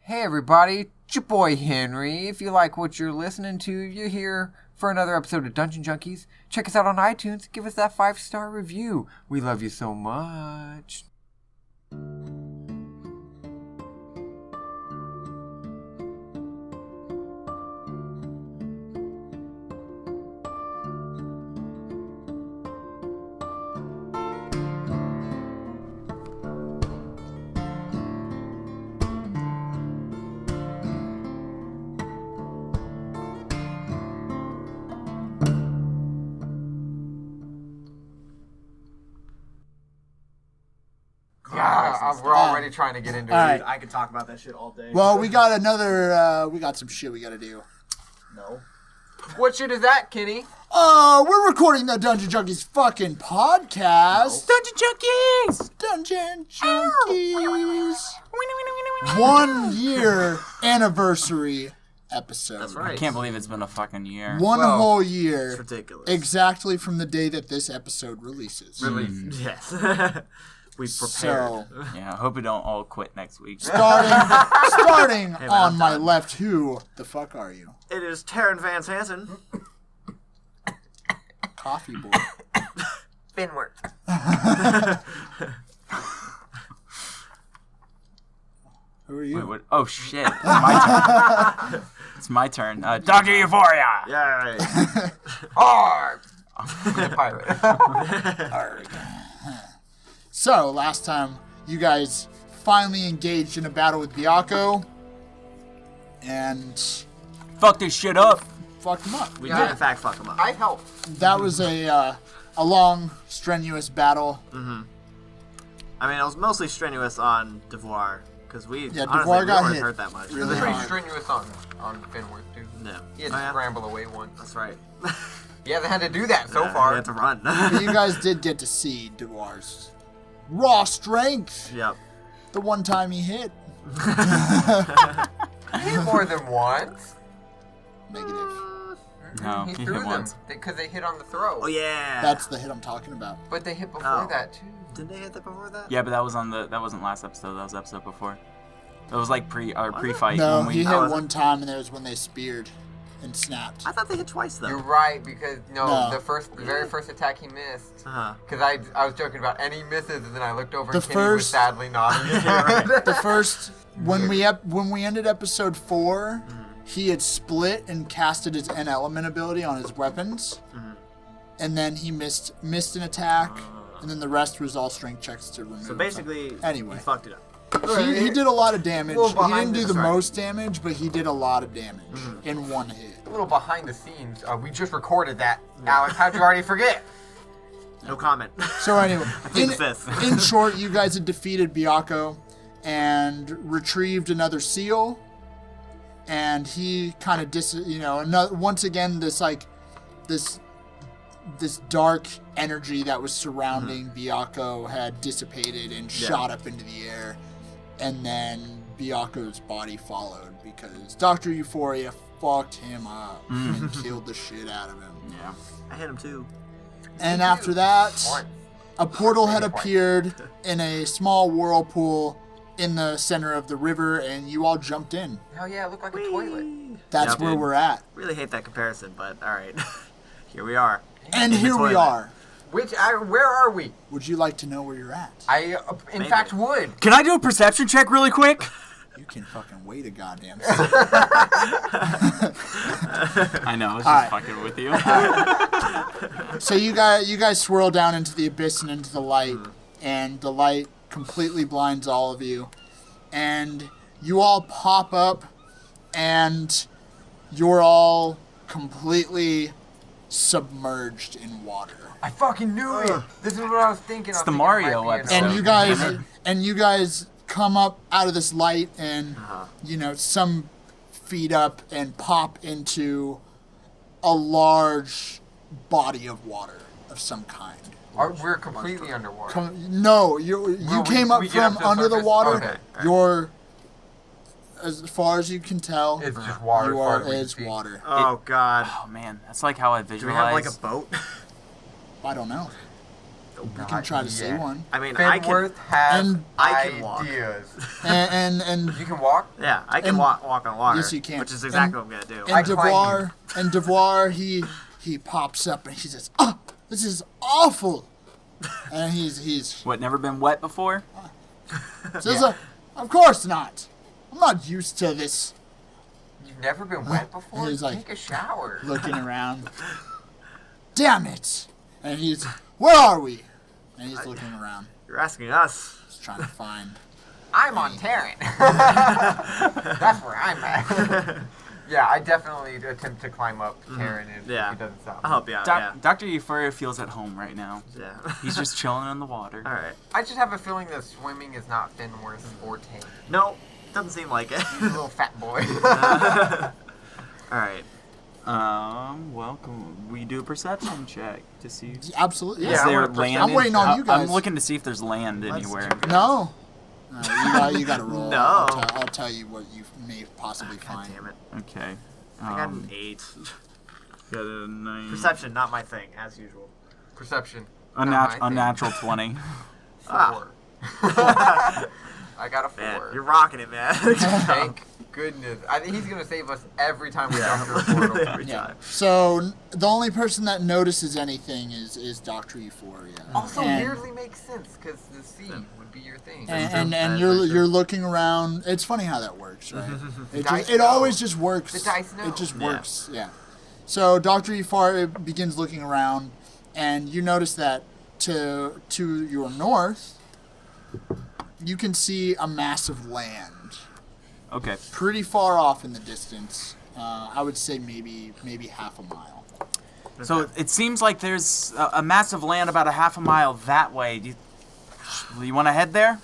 Hey everybody, it's your boy Henry. If you like what you're listening to, you're here for another episode of Dungeon Junkies. Check us out on iTunes. Give us that 5-star review. We love you so much. We're already trying to get into it. Right. I could talk about that shit all day. Well, we got another, we got some shit we gotta do. No. What shit is that, Kenny? We're recording the Dungeon Junkies fucking podcast. Dungeon Junkies! Dungeon Junkies. 1 year anniversary episode. That's right. I can't believe it's been a fucking year. One Well, whole year. It's ridiculous. Exactly from the day that this episode releases. Yes. We prepared. So, Yeah, I hope we don't all quit next week. starting man, on I'm my done. left, who the fuck are you? It is Taryn Vance Hansen. Coffee boy. Finwork. Who are you? Wait, what? Oh shit! It's my turn. It's my turn. Dr. Euphoria. Yay. Arg! Pilot. So, last time, you guys finally engaged in a battle with Byakko, and Fuck this shit up. fucked him up. We Yeah. did, in fact, fuck him up. I helped. That was a long, strenuous battle. I mean, it was mostly strenuous on Devoir, because we Yeah, honestly Devoir we got weren't hit hurt that much. It really was pretty hard. strenuous on Finwork, too. No. He had Oh, to yeah? scramble away once. That's right. He hasn't had to do that so Yeah, far. We had to run. But you guys did get to see Devoir's raw strength. Yep. The one time he hit. He hit more than once. Negative. No, He he threw hit them once. because they hit on the throw. Oh, yeah. That's the hit I'm talking about. But they hit before Oh. that too. Didn't they hit that before that? Yeah, but that wasn't last episode. That was the episode before. That was like pre-fight. No, when he we, hit was it? one time, and that was when they speared and snapped. I thought they hit twice, though. You're right because No. the very first attack he missed. Uh-huh. Because I was joking about any misses, and then I looked over The and Kenny was first- sadly nodding his head. The first when we ended episode 4, he had split and casted his N element ability on his weapons, and then he missed an attack, and then the rest was all strength checks to remove. So basically, Anyway. he fucked it up. he did a lot of damage. Well, He behind didn't do this, the right. most damage, but he did a lot of damage in one hit. A little behind the scenes. We just recorded that. Alex, how'd you already forget? No comment. So anyway, plead the fifth. in short, you guys had defeated Byakko and retrieved another seal, and he kind of once again this dark energy that was surrounding Byakko had dissipated and shot up into the air, and then Byakko's body followed because Dr. Euphoria fucked him up and killed the shit out of him. yeah. I hit him, too. And after that, One. a portal had Maybe twice. appeared in a small whirlpool in the center of the river, and you all jumped in. Hell yeah, it looked like a toilet. That's Yep. where we're at. Really hate that comparison, but alright. Here we are. And In the here we toilet. are. Where are we? Would you like to know where you're at? I, in Maybe. fact, would. Can I do a perception check really quick? You can fucking wait a goddamn second. I know. I was just Alright. fucking with you. So you guys swirl down into the abyss and into the light, and the light completely blinds all of you. And you all pop up, and you're all completely submerged in water. I fucking knew it. This is what I was thinking. It's the Mario episode. And you guys come up out of this light and some feet up and pop into a large body of water of some kind. We're completely underwater. No, you Well, came up we get up from to the under the surface? water. Okay. You're, as far as you can tell, It's just water. you as far are as we can as see. water. Oh, God. Oh man, that's like how I Do we visualize. have, like, a boat? I don't know. You can try to say one. I mean, I can. Fenworth has And- I can walk. ideas. And You can walk? Yeah, I can And- walk on water. Yes, you can. Which is exactly And- what I'm gonna do. and I climb Devoir, he pops up and he says, "Oh, this is awful," and he's What, never been wet before? says, "Of course not. I'm not used to this." You've never been wet before? He's like- Take a shower. Looking around. Damn it! And he's, "Where are we?" And he's looking around, You're asking us. just trying to find. I'm on Terran. That's where I'm at. Yeah, I definitely attempt to climb up Terran if Yeah. it doesn't stop. I'll help you out. Dr. Euphoria feels at home right now. Yeah. He's just chilling in the water. All right. I just have a feeling that swimming is not Fenworth's forte. No, doesn't seem like it. He's a little fat boy. All right. Well, can we do a perception check to see? Absolutely. Yeah, Is I there wanna land? I'm waiting on you guys. I'm looking to see if there's land anywhere. No. You got to roll. No. I'll tell you what you may possibly God find. damn it. Okay. I got an 8. Got a 9. Perception, not my thing, as usual. Perception. Unnatural 20. 4. Ah. I got a 4. Man, you're rocking it, man. Thank goodness. I think he's going to save us every time we jump through a portal. Every Yeah. time. So the only person that notices anything is Dr. Euphoria. Also, and, weirdly makes sense because the sea would be your thing. and That's you're very true. you're looking around. It's funny how that works, right? Dice it know. always just works. The dice know. It just Yeah. works. Yeah. So Dr. Euphoria begins looking around, and you notice that to your north, you can see a mass of land. Okay. Pretty far off in the distance. I would say maybe half a mile. So it seems like there's a massive land about a half a mile that way. Do you want to head there?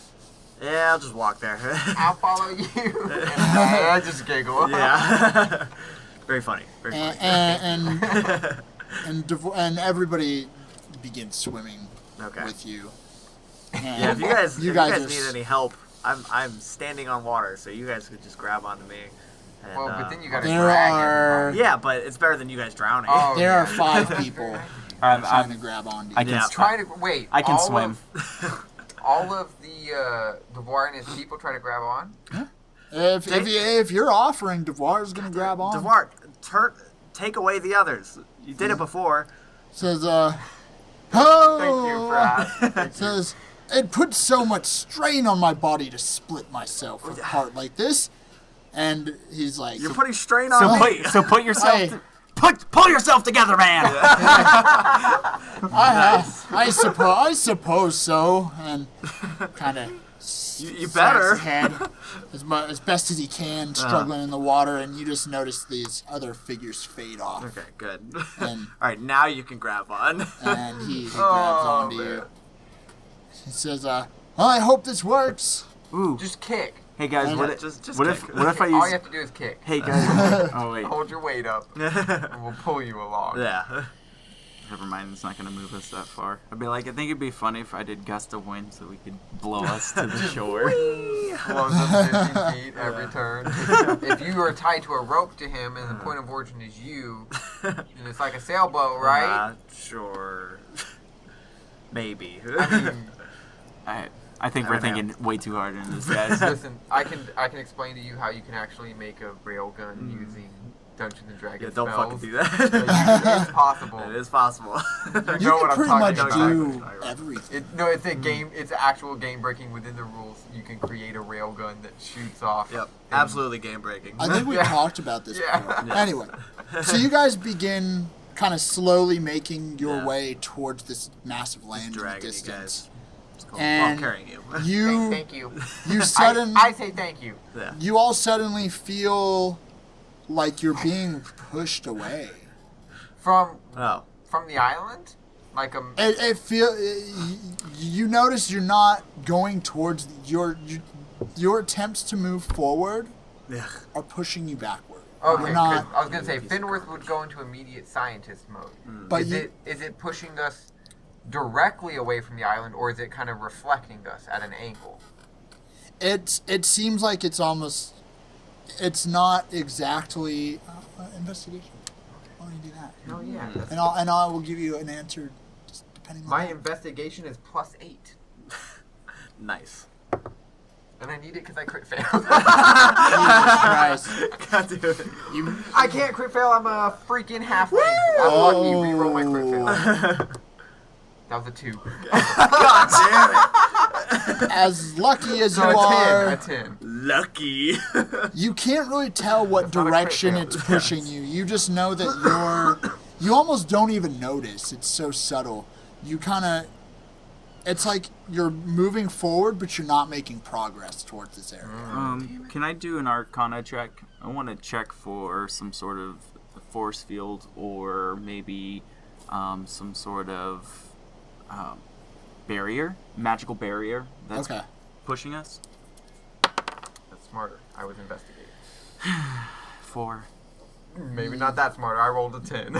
Yeah, I'll just walk there. I'll follow you. And I just giggle. Yeah. Very funny. Very funny. And everybody begins swimming Okay. with you. Yeah, if you guys, You if guys you guys are need any help, I'm standing on water, so you guys could just grab onto me. And, Well, but then you gotta There drag are- everybody. Yeah, but it's better than you guys drowning. Oh, There are yeah. 5 That's people very nice. I'm, trying to I'm, grab onto you. I can Yeah. Try to wait. I can all swim. All of the Devoir and his people try to grab on. If you're offering, Devoir's going to grab on. Devoir, take away the others. You did it before. Says, Thank you oh, for asking. says, it puts so much strain on my body to split myself apart like this. And he's like, You're putting strain on me. put yourself. Hey. Pull yourself together, man. I suppose so. And kind of You better. his head as best as he can, struggling in the water. And you just notice these other figures fade off. Okay, good. And All right, now you can grab on. and he grabs Oh, onto man. you. He says, well, I hope this works. Ooh. Just kick. Hey guys, And what if just what kick. if I All you use? have to do is kick. Hey guys. Oh wait. Hold your weight up, and we'll pull you along. Yeah. Never mind. It's not gonna move us that far. I'd be like, I think it'd be funny if I did gust of wind so we could blow us to the shore. Blows up 50 feet every turn. If you are tied to a rope to him, and the point of origin is you, and it's like a sailboat, right? Sure. Maybe. I mean, I think I we're don't know. thinking way too hard into this, guys. listen, I can explain to you how you can actually make a railgun using Dungeons and Dragons yeah, don't spells. fucking do So that. it's possible. It is possible. You You know what can I'm pretty talking much about. do Exactly. everything. No, it's a game. It's actual game breaking within the rules. You can create a railgun that shoots off. Yep. things. Absolutely game breaking. I think we Yeah. talked about this Yeah. before. Yeah. Anyway, so you guys begin kind of slowly making your Yeah. way towards this massive land in the dragging you distance. guys. It's cool. And Well, I'm carrying you. You Thank you. you sudden I say thank you. Yeah. you all suddenly feel like you're being pushed away. From Oh. the island, like a. You notice you're not going towards your attempts to move forward Yeah. are pushing you backward. Okay, You're 'cause not, I was gonna say Finworth would go into immediate scientist mode. but Is it pushing us directly away from the island, or is it kind of reflecting us at an angle? it seems like it's not exactly investigation. Why don't you do that? Oh yeah. And I will give you an answer just depending on My investigation is +8. Nice. And I need it because I crit failed. Jesus Christ. God damn it. You, I can't crit fail. I'm a freaking halfling. I'm lucky. Reroll my crit fail. That was a 2. God damn it. as lucky as So you a are, 10. Lucky. you can't really tell what That's not a crit direction fail. it's pushing you. You just know that you almost don't even notice. It's so subtle. You kind of, it's like you're moving forward, but you're not making progress towards this area. Can I do an Arcana check? I want to check for some sort of force field or maybe some sort of barrier, magical barrier that's Okay. pushing us. That's smarter. I was investigating. 4. Maybe not that smarter. I rolled a 10.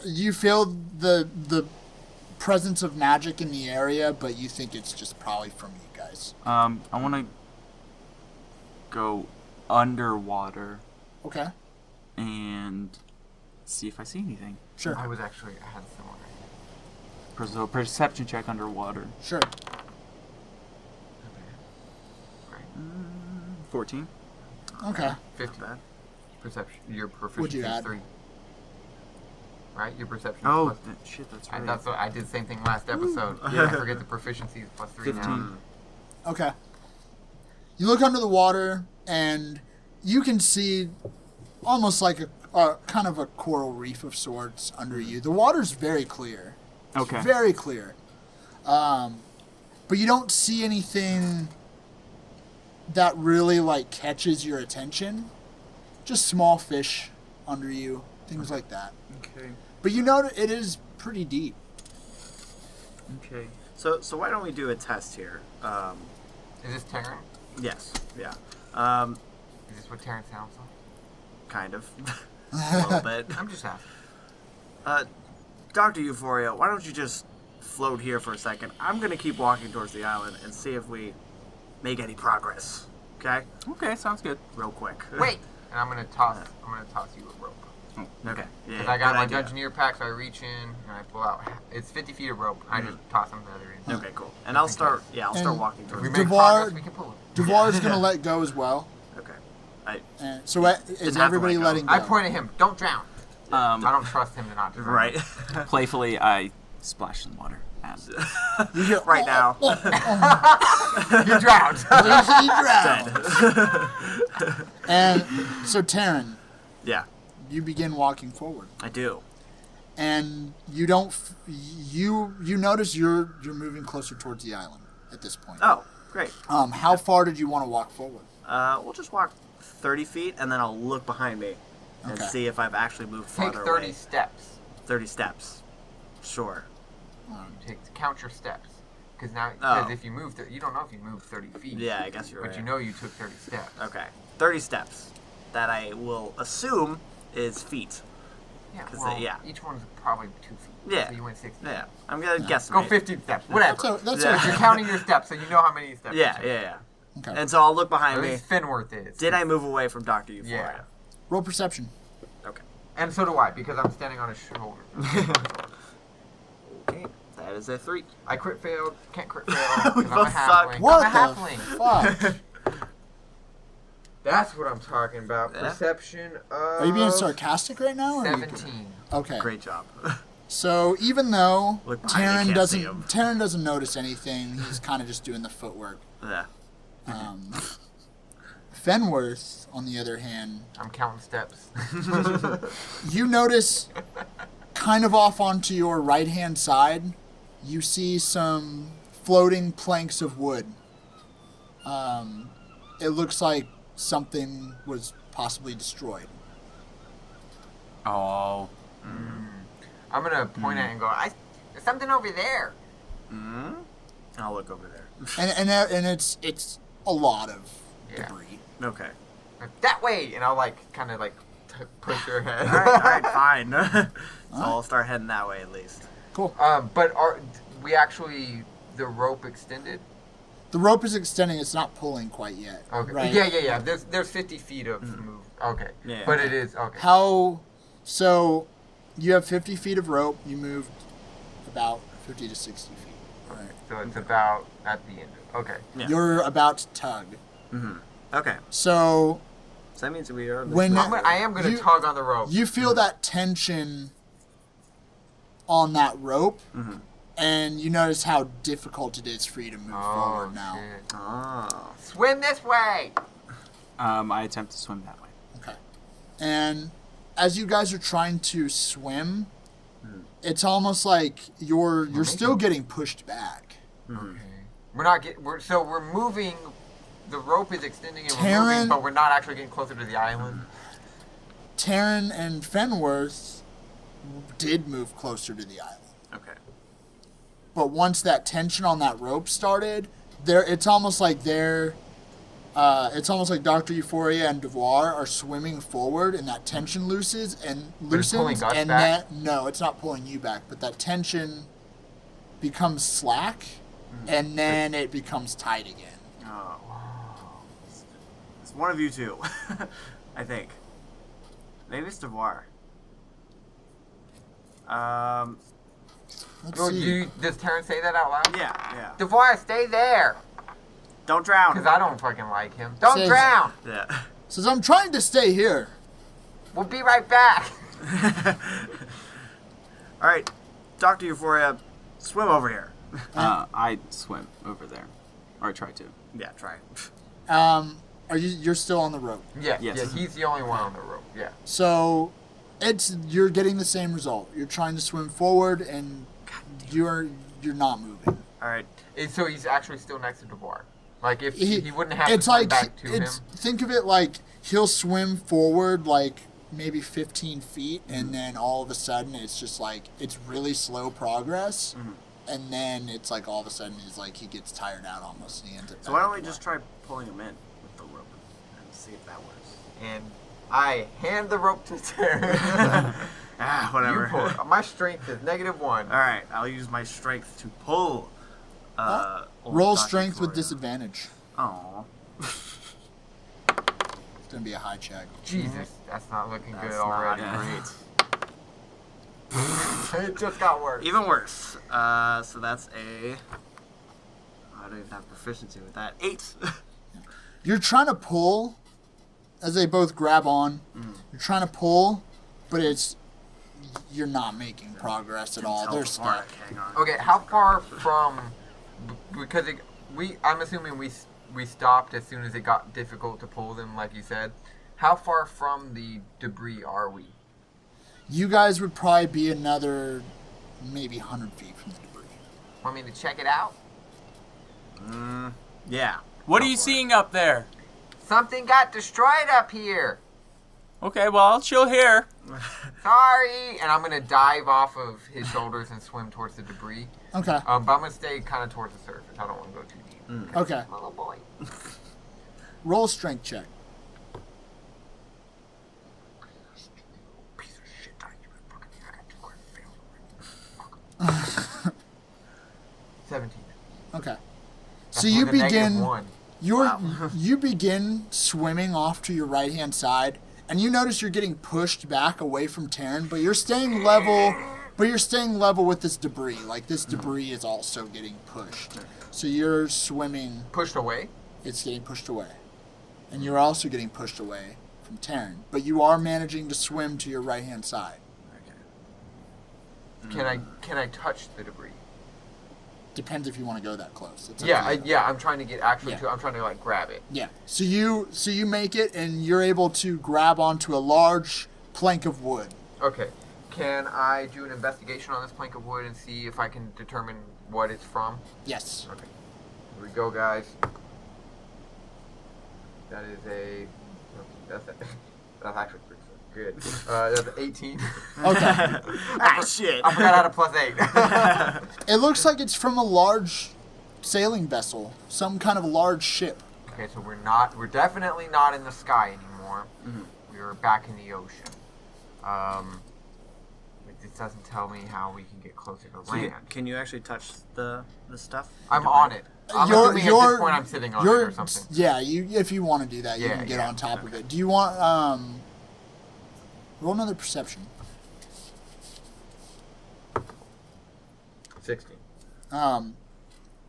You feel the presence of magic in the area, but you think it's just probably from you guys. I want to go underwater Okay. and see if I see anything. Sure. I had similar. So perception check underwater. Sure. 14. Okay. 50. Perception. Your What'd proficiency you is add? 3. Right? Your perception Oh, is plus... shit, that's I, right. that's what, I did the same thing last episode. I forget the proficiency is +3 15. now. Okay. You look under the water, and you can see almost like a kind of a coral reef of sorts under you. The water's very clear. It's Okay. very clear. But you don't see anything that really like catches your attention. Just small fish under you, things like that. Okay. But you know it is pretty deep. Okay. So why don't we do a test here? Is this Terran? Yes. Yeah. Is this what Terran sounds like? Kind of. A little bit. I'm just asking. Dr. Euphoria, why don't you just float here for a second? I'm going to keep walking towards the island and see if we make any progress. Okay? Okay, sounds good. Real quick. Wait! And I'm gonna toss you a rope. Okay. Yeah, Because I got good my idea. Dungeoneer pack, so I reach in and I pull out. It's 50 feet of rope. I just toss them to the other end. Okay, cool. And I'll start. Yeah, I'll start And walking If towards we the make Devar- progress, we can pull it. Devar's gonna let go as well. Okay. And so is have to everybody let go. letting go? I point at him. Don't drown. I Um, don't trust him to not drown. Right. playfully, I splash some water at You hear, right now. You drowned. He drowned. And so Taryn, Yeah, you begin walking forward, I do. and you don't. You notice you're moving closer towards the island at this point. Oh, great. How far did you want to walk forward? We'll just walk 30 feet, and then I'll look behind me and Okay. see if I've actually moved Take farther 30 away. steps. 30 steps. Sure. Count your steps. Because now, Oh. if you move, you don't know if you moved 30 feet. Yeah, I guess you're But right. you know you took 30 steps. Okay. 30 steps. That I will assume is feet. Yeah, 'Cause well, yeah. each one's probably 2 feet. Yeah. So you went 60. Yeah. I'm going to guess. Go 15 steps. Whatever. That's Yeah. But you're counting your steps, so you know how many steps. Yeah, you yeah, took. yeah. Okay. And so I'll look Or behind at me. least Finworth is. Did I move away from Dr. Euphoria? Roll perception. Okay. And so do I, because I'm standing on his shoulder. Okay. That is a 3. I crit failed. Can't crit fail. 'Cause We I'm a both suck. halfling. What I'm a the halfling. fuck? That's what I'm talking about. Yeah. Perception of... Are you being sarcastic right now? Or are you- 17. Okay. Great job. So even though Look behind me, Taryn can't see him. doesn't notice anything, he's kind of just doing the footwork. Yeah. Fenworth, on the other hand, I'm counting steps. you notice kind of off onto your right hand side, you see some floating planks of wood. It looks like something was possibly destroyed. Oh. I'm going to point at it and go, there's something over there. Mm-hmm. I'll look over there. And it's a lot of Yeah. debris. Okay. That way! And I'll, kind of push her head. Alright, fine. So I'll start heading that way at least. Cool. But we actually, the rope extended? The rope is extending. It's not pulling quite yet. Okay. Right? Yeah. There's 50 feet of move. Okay. Yeah. But it is, okay. So you have 50 feet of rope. You moved about 50 to 60 feet. All right. So it's about at the end. Okay. Yeah. You're about to tug. Okay. So So that means we are. When- I am going to You- tug on the rope. you feel that tension on that rope, and you notice how difficult it is for you to move forward now. shit. Oh. Swim this way. I attempt to swim that way. Okay. And as you guys are trying to swim, it's almost like you're still getting pushed back. We're not get. We're moving. The rope is extending and we're Taryn- moving, but we're not actually getting closer to the island. Taryn and Fenworth did move closer to the island. Okay. But once that tension on that rope started, it's almost like Dr. Euphoria and Devoir are swimming forward, and that tension loosens and it's pulling loosens, us and back? no, it's not pulling you back, but that tension becomes slack, and then it becomes tight again. Oh. It's one of you two, I think. Maybe it's Devoir. Let's Oh, see. does Terrence say that out loud? Yeah. Devoir, stay there. Don't drown. Because I don't fucking like him. Don't Says- drown. Yeah. Says, I'm trying to stay here. We'll be right back. All right, Dr. Euphoria, swim over here. I swim over there, or I try to. Yeah, try. You're still on the rope. Yeah, Yes. yeah, he's the only one on the rope. Yeah. So you're getting the same result. You're trying to swim forward, and you're not moving. All right. So he's actually still next to Devoir. Like if He he wouldn't have to it's swim like back to him. think of it like he'll swim forward like maybe 15 feet, and then all of a sudden it's just like it's really slow progress, and then it's like all of a sudden it's like he gets tired out almost, and he ends up. So why don't we just try pulling him in with the rope and see if that works? And I hand the rope to Terrence. Whatever. You pull. My strength is -1. All right, I'll use my strength to pull. Old roll Dr. strength with Euphoria. disadvantage. Aw. It's gonna be a high check. Jesus, that's not looking That's good not already. great. It just got worse. Even worse. So that's a. I don't even have proficiency with that. 8. You're trying to pull, as they both grab on. You're trying to pull, but you're not making progress at all. They're stuck. Hang on. Okay, how far from? Because I'm assuming we stopped as soon as it got difficult to pull them, like you said. How far from the debris are we? You guys would probably be another maybe 100 feet from the debris. Want me to check it out? Yeah. What Go are you for it. seeing up there? Something got destroyed up here. Okay, well, I'll chill here. Sorry. And I'm gonna dive off of his shoulders and swim towards the debris. Okay. But I'm gonna stay kind of towards the surface. I don't want to go too deep. Okay. My little boy. Roll a strength check. Piece of shit. I got 2 failed. 17. Okay. That's So you with a begin. -1. You begin swimming off to your right hand side, and you notice you're getting pushed back away from Taryn, but you're staying level. But you're staying level with this debris. Like this debris is also getting pushed. So you're swimming. Pushed away. It's getting pushed away, and you're also getting pushed away from Taryn. But you are managing to swim to your right hand side. Can I touch the debris? Depends if you want to go that close. It's up Yeah, to you. I'm trying to get actually Yeah. I'm trying to like grab it. Yeah. So you make it, and you're able to grab onto a large plank of wood. Okay. Can I do an investigation on this plank of wood and see if I can determine what it's from? Yes. Okay. Here we go, guys. That is that's actually pretty good. That's an 18. Okay. Shit. I forgot how to +8. It looks like it's from a large sailing vessel, some kind of large ship. Okay, so we're definitely not in the sky anymore. We're back in the ocean. It doesn't tell me how we can get closer to land. Can you actually touch the stuff? I'm on it. I'm assuming at this point I'm sitting on it or something. Yeah, if you want to do that, you Yeah, can get yeah. on top of it. Do you want roll another perception? 16.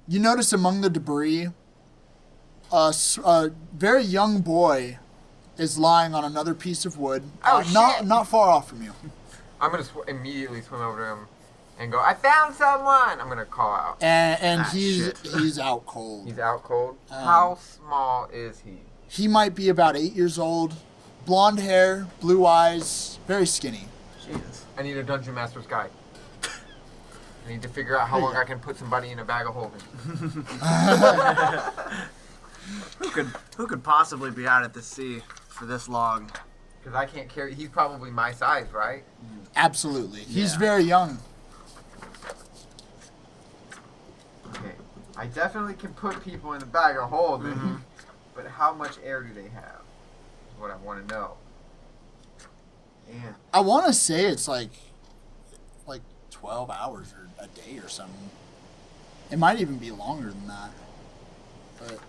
You notice among the debris, a very young boy is lying on another piece of wood, Oh, not far off from you. I'm going to immediately swim over to him and go, I found someone! I'm going to call out. And shit. he's out cold. He's out cold. How small is he? He might be about 8 years old, blonde hair, blue eyes, very skinny. Jesus. I need a Dungeon Master's guide. I need to figure out how long I can put somebody in a bag of holding. Who could possibly be out at the sea for this long? Because I can't carry... He's probably my size, right? Absolutely. He's Yeah. very young. Okay. I definitely can put people in the bag of holding. But how much air do they have? Is what I want to know. And I want to say it's like 12 hours or a day or something. It might even be longer than that. But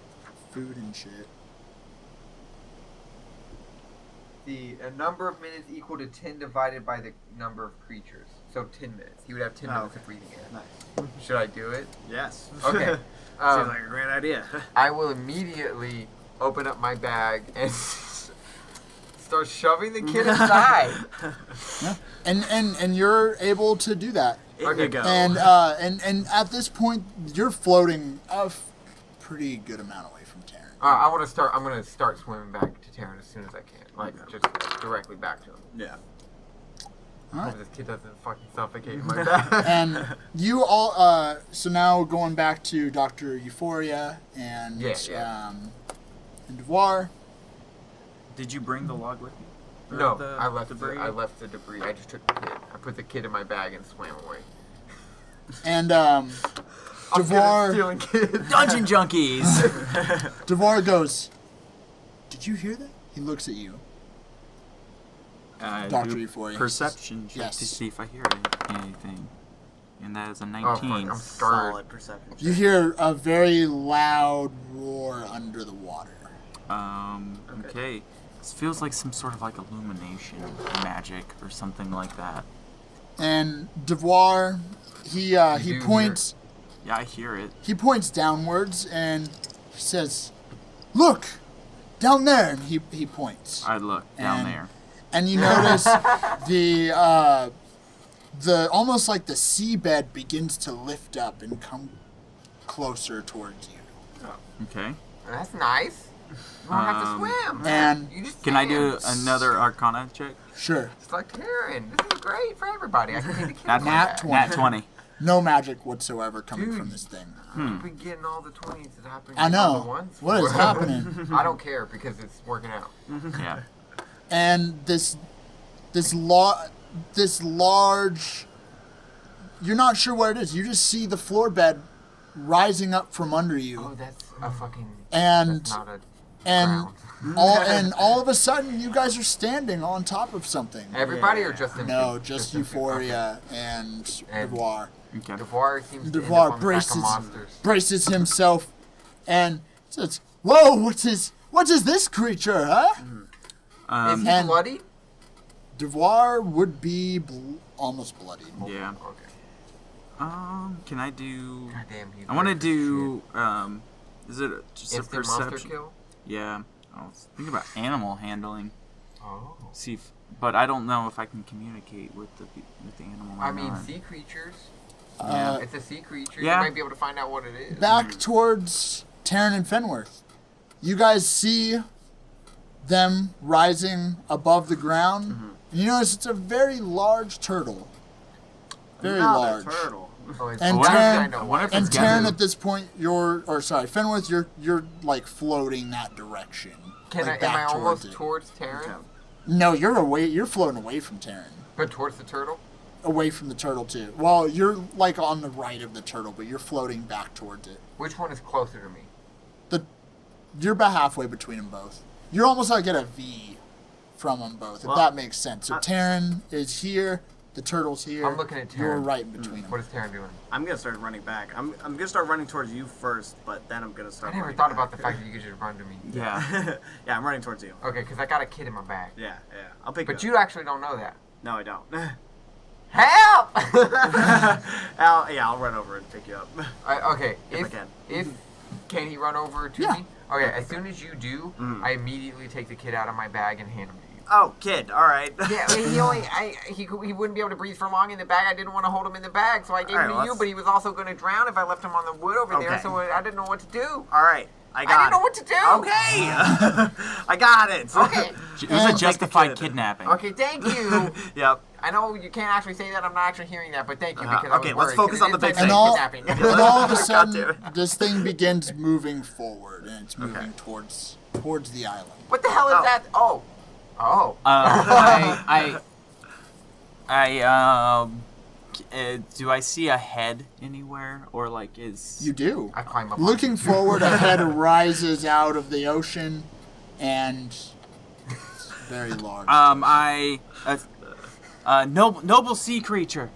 food and shit. the number of minutes equal to 10 divided by the number of creatures. So 10 minutes. He would have 10 minutes of breathing air. Nice. Should I do it? Yes. Okay. Seems like a great idea. I will immediately open up my bag and start shoving the kid inside. And you're able to do that. In Okay. you go. And at this point, you're floating a pretty good amount away from Terran. I want to start. I'm gonna start swimming back to Terran as soon as I can. Like just directly back to him. yeah. All right. Hope this kid doesn't fucking suffocate in my bag. And you all, so now going back to Dr. Euphoria and Yeah. And Devoir. Did you bring the log with you? Or No, the I left debris? I left the debris. I just took the kid. I put the kid in my bag and swam away. And I'm good at Devoir, stealing kids. Dungeon junkies. Devoir goes, "Did you hear that?" He looks at you. Dr. Do Euphoria. Perception check Yes. to see if I hear anything. And that is a Oh, 19. fuck, I'm scared. Solid perception. You hear a very loud roar under the water. Okay. This feels like some sort of like illumination magic or something like that. And Devoir, he hear points. Yeah, I hear it. He points downwards and he says, "Look, down there." And he points. I look down And- there. And you notice the almost like the seabed begins to lift up and come closer towards you. Okay. That's nice. You don't have to swim. and- you just Can I do stand. another Arcana check? Sure. It's like Terran. This is great for everybody. I can take the kid. Nat, in my Nat bag. 20. Nat 20. No magic whatsoever coming Dude. from this thing. I've been getting all the 20s that happen. I on the know. ones What is for- happening? I don't care because it's working out. Yeah. And this large, you're not sure what it is. You just see the floor bed rising up from under you. Oh, that's a fucking. And That's not a. and ground. all of a sudden you guys are standing on top of something. Everybody Yeah. or just in No, just Euphoria and And- Devoir. Okay. Devoir seems to end Devoir up on the back of braces monsters. braces himself and says, "Whoa, what is this creature, huh?" Is he and- bloody? Devoir would be almost bloodied. Yeah. Okay. Can I do... God damn, he's I want to brave as do, is it just shit. a Instant monster perception? kill. Yeah. I was thinking about animal handling. Oh. See if, but I don't know if I can communicate with the animal. Or I mean, not. sea creatures. Uh, It's a sea creature. Yeah. You might be able to find out what it is. back towards Terran and Fenworth. You guys see them rising above the ground. And you notice it's a very large turtle. Very Another large. turtle. Oh, it's And black, Terran- I know I wonder if why. And it's Terran gathered- at this point, Fenworth, you're like floating that direction. Am like I back almost it. towards Terran? No, you're floating away from Terran. But towards the turtle? Away from the turtle too. Well, you're like on the right of the turtle, but you're floating back towards it. Which one is closer to me? You're about halfway between them both. You're almost like at a V from them both, if Well, that makes sense. So Terran is here, the turtle's here. I'm looking at You're Terran. right in between What them. is Terran doing? I'm gonna start running back. I'm gonna start running towards you first, but then I'm gonna I start. never running thought back. about the fact that you could just run to me. Yeah. Yeah, I'm running towards you. Okay, because I got a kid in my bag. Yeah. I'll pick But you. you actually don't know that. No, I don't. Help! I'll run over and pick you up. Okay, If I can. Can he run over to Yeah. me? Okay, as soon as you do, I immediately take the kid out of my bag and hand him to you. Oh, kid, all right. Yeah, I mean, he wouldn't be able to breathe for long in the bag. I didn't want to hold him in the bag, so I gave him to you. But he was also going to drown if I left him on the wood over there. Okay. So I didn't know what to do. All right, I got I didn't it. know what to do. Okay, I got it. Okay. It was a And- justified kid. kidnapping. Okay, thank you. Yep. I know you can't actually say that. I'm not actually hearing that, but thank you because I Okay, was let's worried, focus 'cause on the it is big like thing. kidnapping. And all of a God sudden, damn it. this thing begins moving forward, and it's moving towards the island. What the hell is Oh. that? Oh. Do I see a head anywhere, or like is? You do. I climb up. on Looking you. forward, a head arises out of the ocean, and it's very large. Noble sea creature.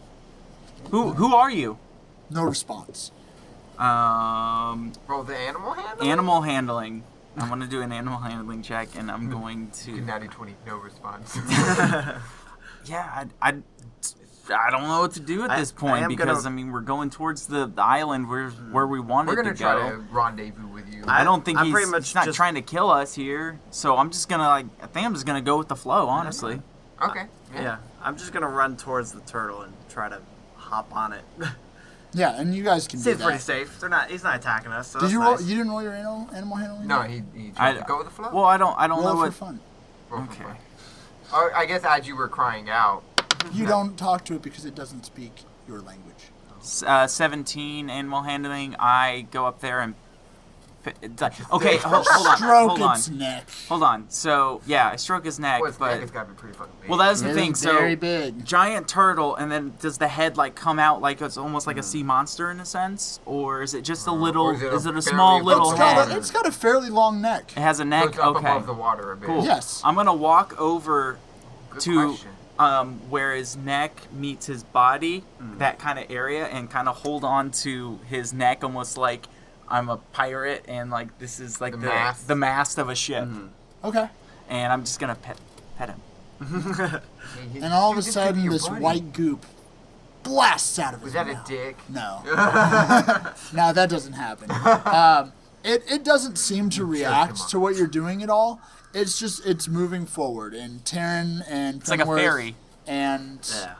Who are you? No response. Roll the animal handling? Animal handling. I'm gonna do an animal handling check, and I'm going Good to. natty 20, no response. Yeah, I don't know what to do at I- this I point am because gonna- I mean we're going towards the island where we wanted We're to gonna go. try to rendezvous with you. I don't think I'm pretty much he's not just- trying to kill us here, so I'm just gonna I think I'm just gonna go with the flow, honestly. Okay. Yeah, I'm just gonna run towards the turtle and try to hop on it. Yeah, and you guys can do Seems pretty that. safe. He's not attacking us. So Did that's you roll? nice. You didn't roll your animal handling? No, he tried to go with the flow. Well, I don't roll know for what. fun. Roll for Okay. fun. Oh, I guess as you were crying out. You don't talk to it because it doesn't speak your language. 17 animal handling. I go up there and. Okay, hold Stroke on. its neck. Hold on. So yeah, I stroke his neck, Well, but it's gotta be pretty fucking big. well, that's the It thing. is So very big. giant turtle, and then does the head like come out like it's almost like a sea monster in a sense, or is it just a little? or is it a Is it a fairly small little long head? head? It's got a fairly long neck. It has a So neck. it's up Okay. above the water a bit. Cool. Yes. I'm gonna walk over Good to question. where his neck meets his body, that kind of area, and kind of hold on to his neck almost like I'm a pirate and like this is like The the mast. mast of a ship, Okay. and I'm just gonna pet him. And all of a Dude, this could be sudden, your this buddy. white goop blasts out of his Was that a mouth. dick? No. No, that doesn't happen. It doesn't seem to him react up. to what you're doing at all. It's moving forward, and Taryn and It's like a Fenworth fairy. and Yeah.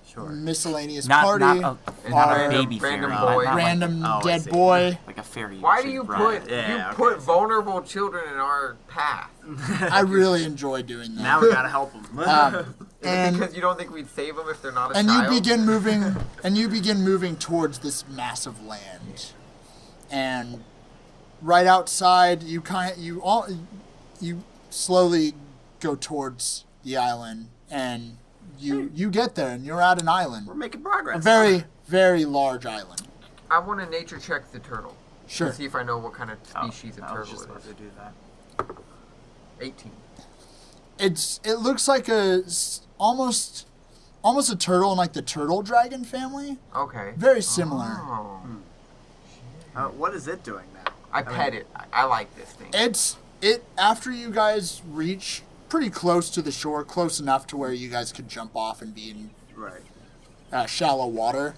Sure. miscellaneous Not party, not Are a baby random fairy. boy. Not random Oh, I dead see. boy. like a fairy. Why do should you run. put Yeah, okay. put vulnerable children in our path? I really enjoy doing that. Now we gotta help him. And Because you don't think we'd save them if they're not a and child? you begin moving towards this massive land, and right outside you slowly go towards the island, and you get there and you're at an island, We're making progress. a very very large island. I want to nature check the turtle. Sure. To see if I know what kind of Oh, species of I was turtle just it about is. to do that. 18. It looks like almost a turtle in like the turtle dragon family. Okay. Very similar. Oh. What is it doing now? I pet it. I like this thing. It after you guys reach pretty close to the shore, close enough to where you guys could jump off and be in Right. shallow water.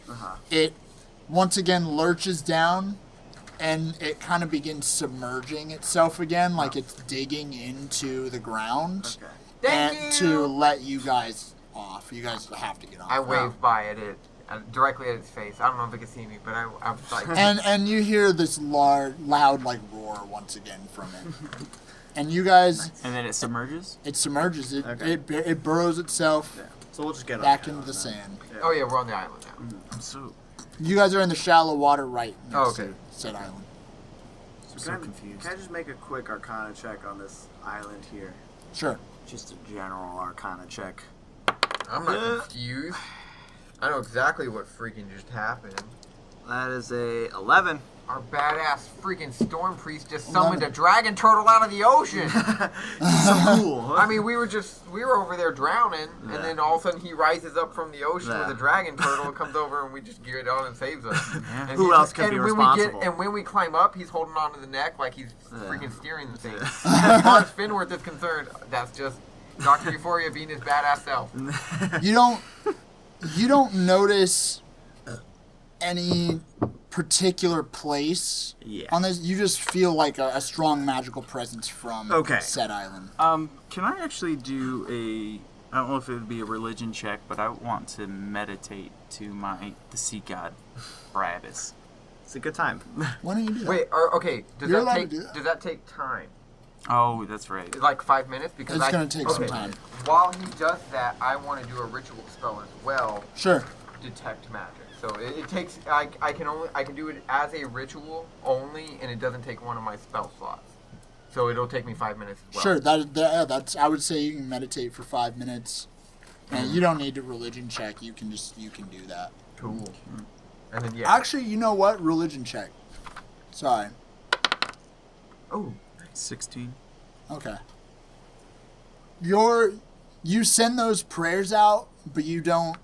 It once again lurches down, and it kind of begins submerging itself again, like it's digging into the ground, Okay. Thank and you. to let you guys off. You guys have to get off. I waved by at it, directly at its face. I don't know if it could see me, but I was like, And you hear this loud like roar once again from it. And you guys, And then it submerges. it submerges. Okay. It burrows itself Yeah. So we'll just get back on into the that. sand. oh yeah, we're on the island now. I'm so You guys are in the shallow water right next Oh, okay. to said island. Can confused. I just make a quick Arcana check on this island here? Sure. Just a general Arcana check. I'm not confused. I know exactly what freaking just happened. That is a 11. Our badass freaking storm priest just summoned a dragon turtle out of the ocean. So cool. I mean, we were over there drowning, Yeah. and then all of a sudden he rises up from the ocean Yeah. with a dragon turtle and comes over, and we just get on and saves us. Yeah. And Who he- else could and be when responsible? and when we climb up, he's holding onto the neck like he's Yeah. freaking steering the thing. As far as Finworth is concerned, that's just Dr. Euphoria being his badass self. you don't notice any particular place Yeah. on this. You just feel like a strong magical presence from Okay. said island. Can I actually do I don't know if it would be a religion check, but I want to meditate to the sea god, Brabus. It's a good time. Why don't you do that? Wait, okay. Does You're that allowed take to do that. does that take time? Oh, that's right. Like 5 minutes? Because It's gonna take some time. While he does that, I want to do a ritual spell as well. Sure. Detect magic. So it takes. I can do it as a ritual only, and it doesn't take one of my spell slots. So it'll take me 5 minutes as well. Sure. That's. I would say you can meditate for 5 minutes, and you don't need a religion check. You can do that. Cool. And then yeah. Actually, you know what? Religion check. Sorry. Oh. 16. Okay. You send those prayers out, but you don't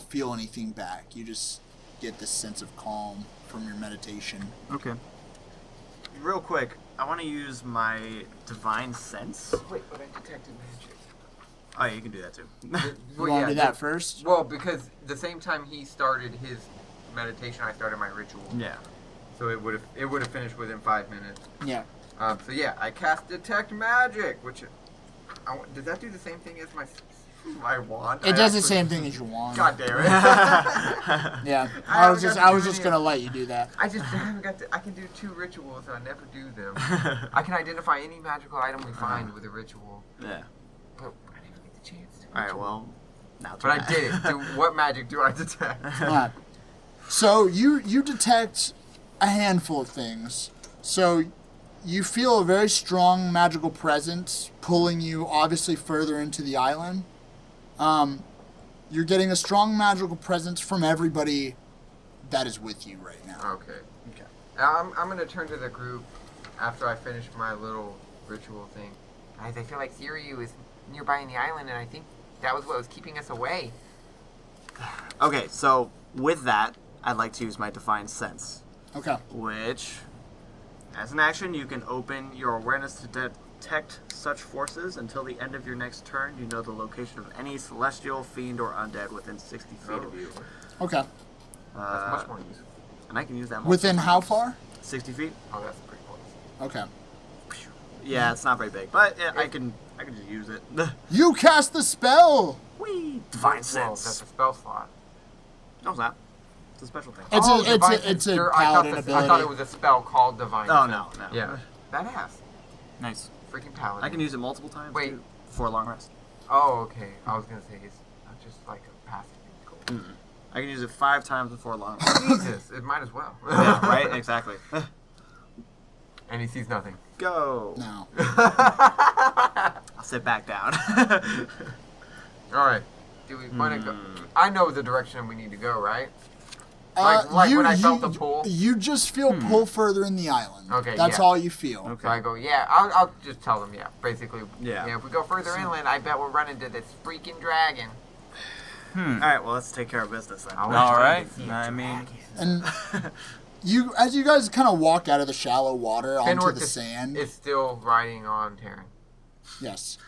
feel anything back. You just get this sense of calm from your meditation. Okay. Real quick, I want to use my divine sense. Wait, but I detected magic. Oh, yeah, you can do that too. You want to do that first? Well, because the same time he started his meditation, I started my ritual. Yeah. So it would have finished within 5 minutes. Yeah. So yeah, I cast detect magic, which does that do the same thing as my wand? It does the same thing as your wand. God damn it! Yeah. I I was haven't just got to do any gonna let you do that. I haven't got to. I can do 2 rituals, and I never do them. I can identify any magical item we find with a ritual. Yeah. But I didn't get the chance to. All right, well, now it's But I did it. So what magic do I detect? Alright. So you detect a handful of things. So you feel a very strong magical presence pulling you obviously further into the island. You're getting a strong magical presence from everybody that is with you right now. Okay. I'm gonna turn to the group after I finish my little ritual thing. Guys, I feel like Siriu is nearby in the island, and I think that was what was keeping us away. Okay, so with that, I'd like to use my divine sense, Okay. which, as an action, you can open your awareness to detect such forces until the end of your next turn. You know the location of any celestial, fiend, or undead within 60 feet of you. Okay. That's much more useful. And I can use that Within multiple how times. far? 60 feet? Oh, that's pretty close. Okay. Yeah, it's not very big, but yeah, I can just use it. You cast the spell! Whee! Divine Well, sense. that's a spell slot. No, it's not. It's a special thing. It's Oh, a Divine it's a Sense. paladin I ability. thought it was a spell called Divine Oh, Sense. no, no. Yeah. Badass. Nice. Freaking paladin. I can use it multiple times. Wait. too, for a long rest. Oh, okay. I was gonna say it's not just like a passive. Cool. I can use it 5 times before a long rest. Jesus, it might as well. Yeah, right? Exactly. And he sees nothing. Go. No. I'll sit back down. All right. Do we want to go? I know the direction we need to go, right? Like when I felt the pull? You just feel pull further in the island. Okay, That's yeah. all you feel. Okay. So I go, yeah. I'll just tell them, yeah. Basically, Yeah. If we go further inland, I bet we'll run into this freaking dragon. Alright, well, let's take care of business then. I was All trying right. to see a I mean, And as you guys kind of walk out of the shallow water onto Fenwick the sand. is still riding on Terran. Yes.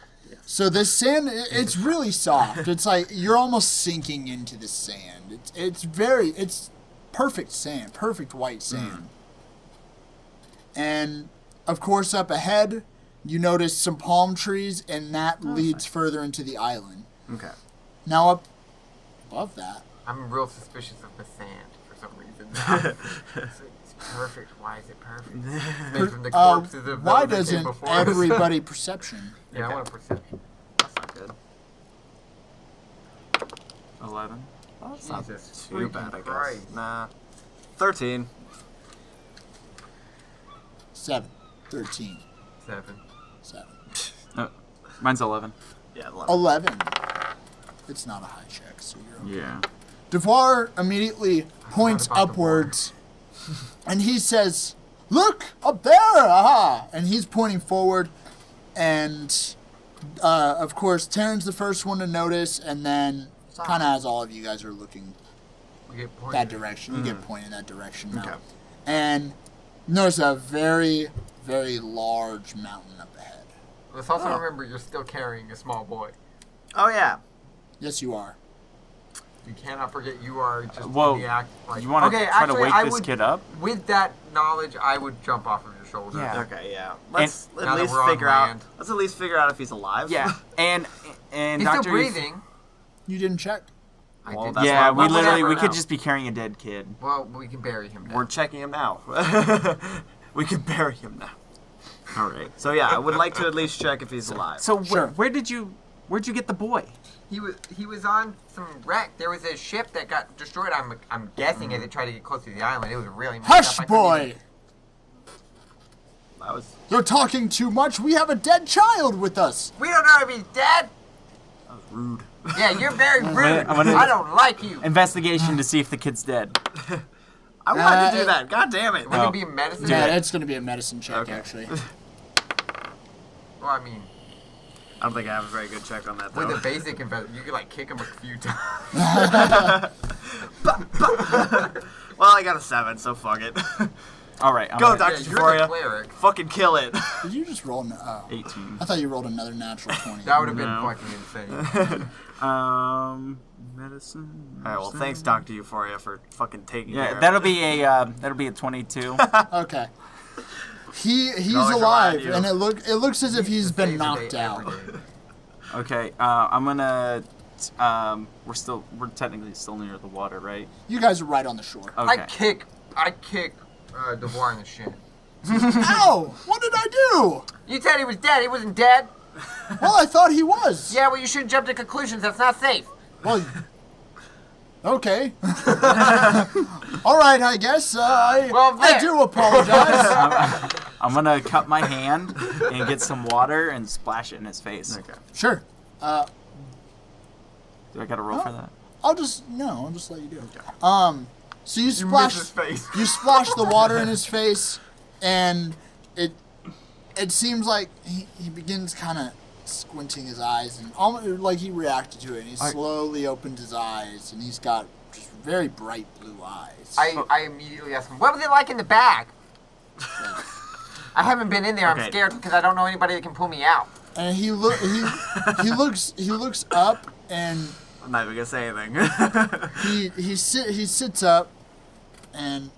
So this sand, it's really soft. It's like you're almost sinking into the sand. It's perfect sand, perfect white sand. And of course, up ahead, you notice some palm trees, and that leads further into the island. Okay. Now up above that, I'm real suspicious of the sand for some reason. It's perfect. Why is it perfect? It's made from the corpses of why those that came doesn't before us. everybody perception? Yeah, I want a perception. That's not good. 11. Well, that's not Jesus too freaking bad, I guess. Christ. Nah. 13. 7, 13, 7. 7, Mine's 11. Yeah, 11. It's not a high check, so you're okay. Yeah. Devar immediately points about the upwards, and he says, "Look up there! Aha!" And he's pointing forward, and of course, Terran's the first one to notice, and then kind of as all of you guys are looking We get pointed. that direction, you get pointed that direction now, Okay. and notice a very, very large mountain up ahead. Let's also remember you're still carrying a small boy. Oh, yeah. Yes, you are. You cannot forget you are just Whoa, in the act. Like, you want to try to wake I this would, kid up? With that knowledge, I would jump off of your shoulder. Yeah. Okay, yeah. Let's now at that least we're on figure out. land. Let's at least figure out if he's alive. Yeah, and He's Doctor, still breathing. You didn't check. I Well, did. that's Yeah, why- we well, literally whatever we could now. just be carrying a dead kid. Well, we can bury him now. We're checking him now. We can bury him now. All right. So yeah, I would like to at least check if he's alive. So Sure. where'd you get the boy? He was on some wreck. There was a ship that got destroyed. I'm guessing as it tried to get close to the island. It was really messed Hush, up. I couldn't boy! even- That was You're talking too much. We have a dead child with us. We don't know if he's dead. rude. Yeah, you're very rude. I'm gonna- I don't like you. Investigation to see if the kid's dead. I wanted to do it- that. God damn it. Would Oh. it be medicine? Yeah, it's going to be a medicine check, Okay. actually. Well, I mean, I don't think I have a very good check on that though. with a basic investment, you could like kick him a few times. Well, I got a 7, so fuck it. All right, I'm Go, gonna- Dr. Yeah, you're the Euphoria. cleric. Fucking kill it. Did you just roll? 18. I thought you rolled another natural 20. That would have been No. fucking insane. Medicine. Alright, well, thanks, Dr. Euphoria, for fucking taking care Yeah, of that'll it. be a 22. Okay. He's always alive, remind you. and it looks as if he's been Saves the knocked day out. every day. Okay, I'm gonna. We're technically still near the water, right? You guys are right on the shore. Okay. I kick Devoir in the shin. Ow! What did I do? You said he was dead. He wasn't dead. Well, I thought he was. Yeah, well, you shouldn't jump to conclusions. That's not safe. Well, okay. All right, I guess. I there. do apologize. I'm gonna cut my hand and get some water and splash it in his face. Okay. Sure. Do I gotta roll for that? I'll just let you do it. So you You splash miss his face. you splash the water in his face, and it seems like he begins kind of squinting his eyes, and almost like he reacted to it. And he slowly opened his eyes, and he's got just very bright blue eyes. I immediately ask him, what was it like in the bag? I haven't been in there. I'm Okay. scared because I don't know anybody that can pull me out. And he looks up, and I'm not even gonna say anything. he sits up and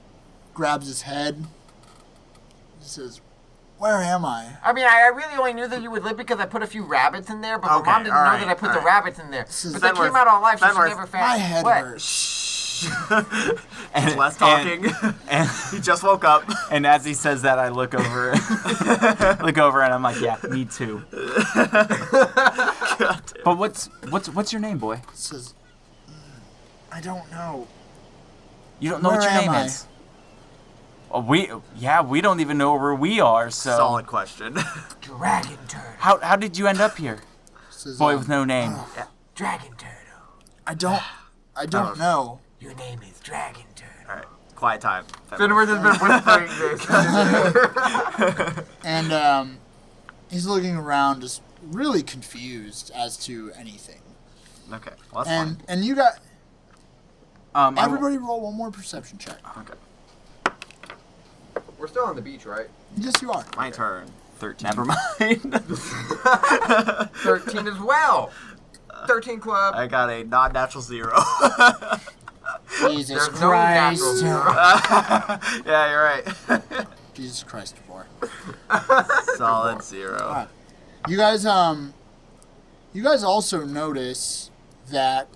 grabs his head. He says, "Where am I?" I mean, I really only knew that you would live because I put a few rabbits in there, but my Okay, mom didn't know alright, that I put the alright. rabbits in there. is But they Fenworth- came out all alive, so she Fenworth, never found My head what? hurts. And, Less talking. And, He just woke up. and as he says that, I look over, and I'm like, yeah, me too. But what's your name, boy? He says, "I don't know." You don't know what Where your name am I? is. Oh, we don't even know where we are. So Solid question. Dragon turtle. how did you end up here, He says, boy with no name? Dragon turtle. I don't know. Your name is Dragon Turtle. Alright, quiet time. Fenworth has been whispering this. And he's looking around, just really confused as to anything. Okay, well, that's fine. And you got I- everybody roll one more perception check. Okay, We're still on the beach, right? Yes, you are. my turn. 13. Never mind. 13 as well. 13 club. I got a non-natural 0. Jesus There's no natural Christ. zero. Yeah, you're right. Jesus Christ, DeVore. Solid 0. Alright. You guys also notice that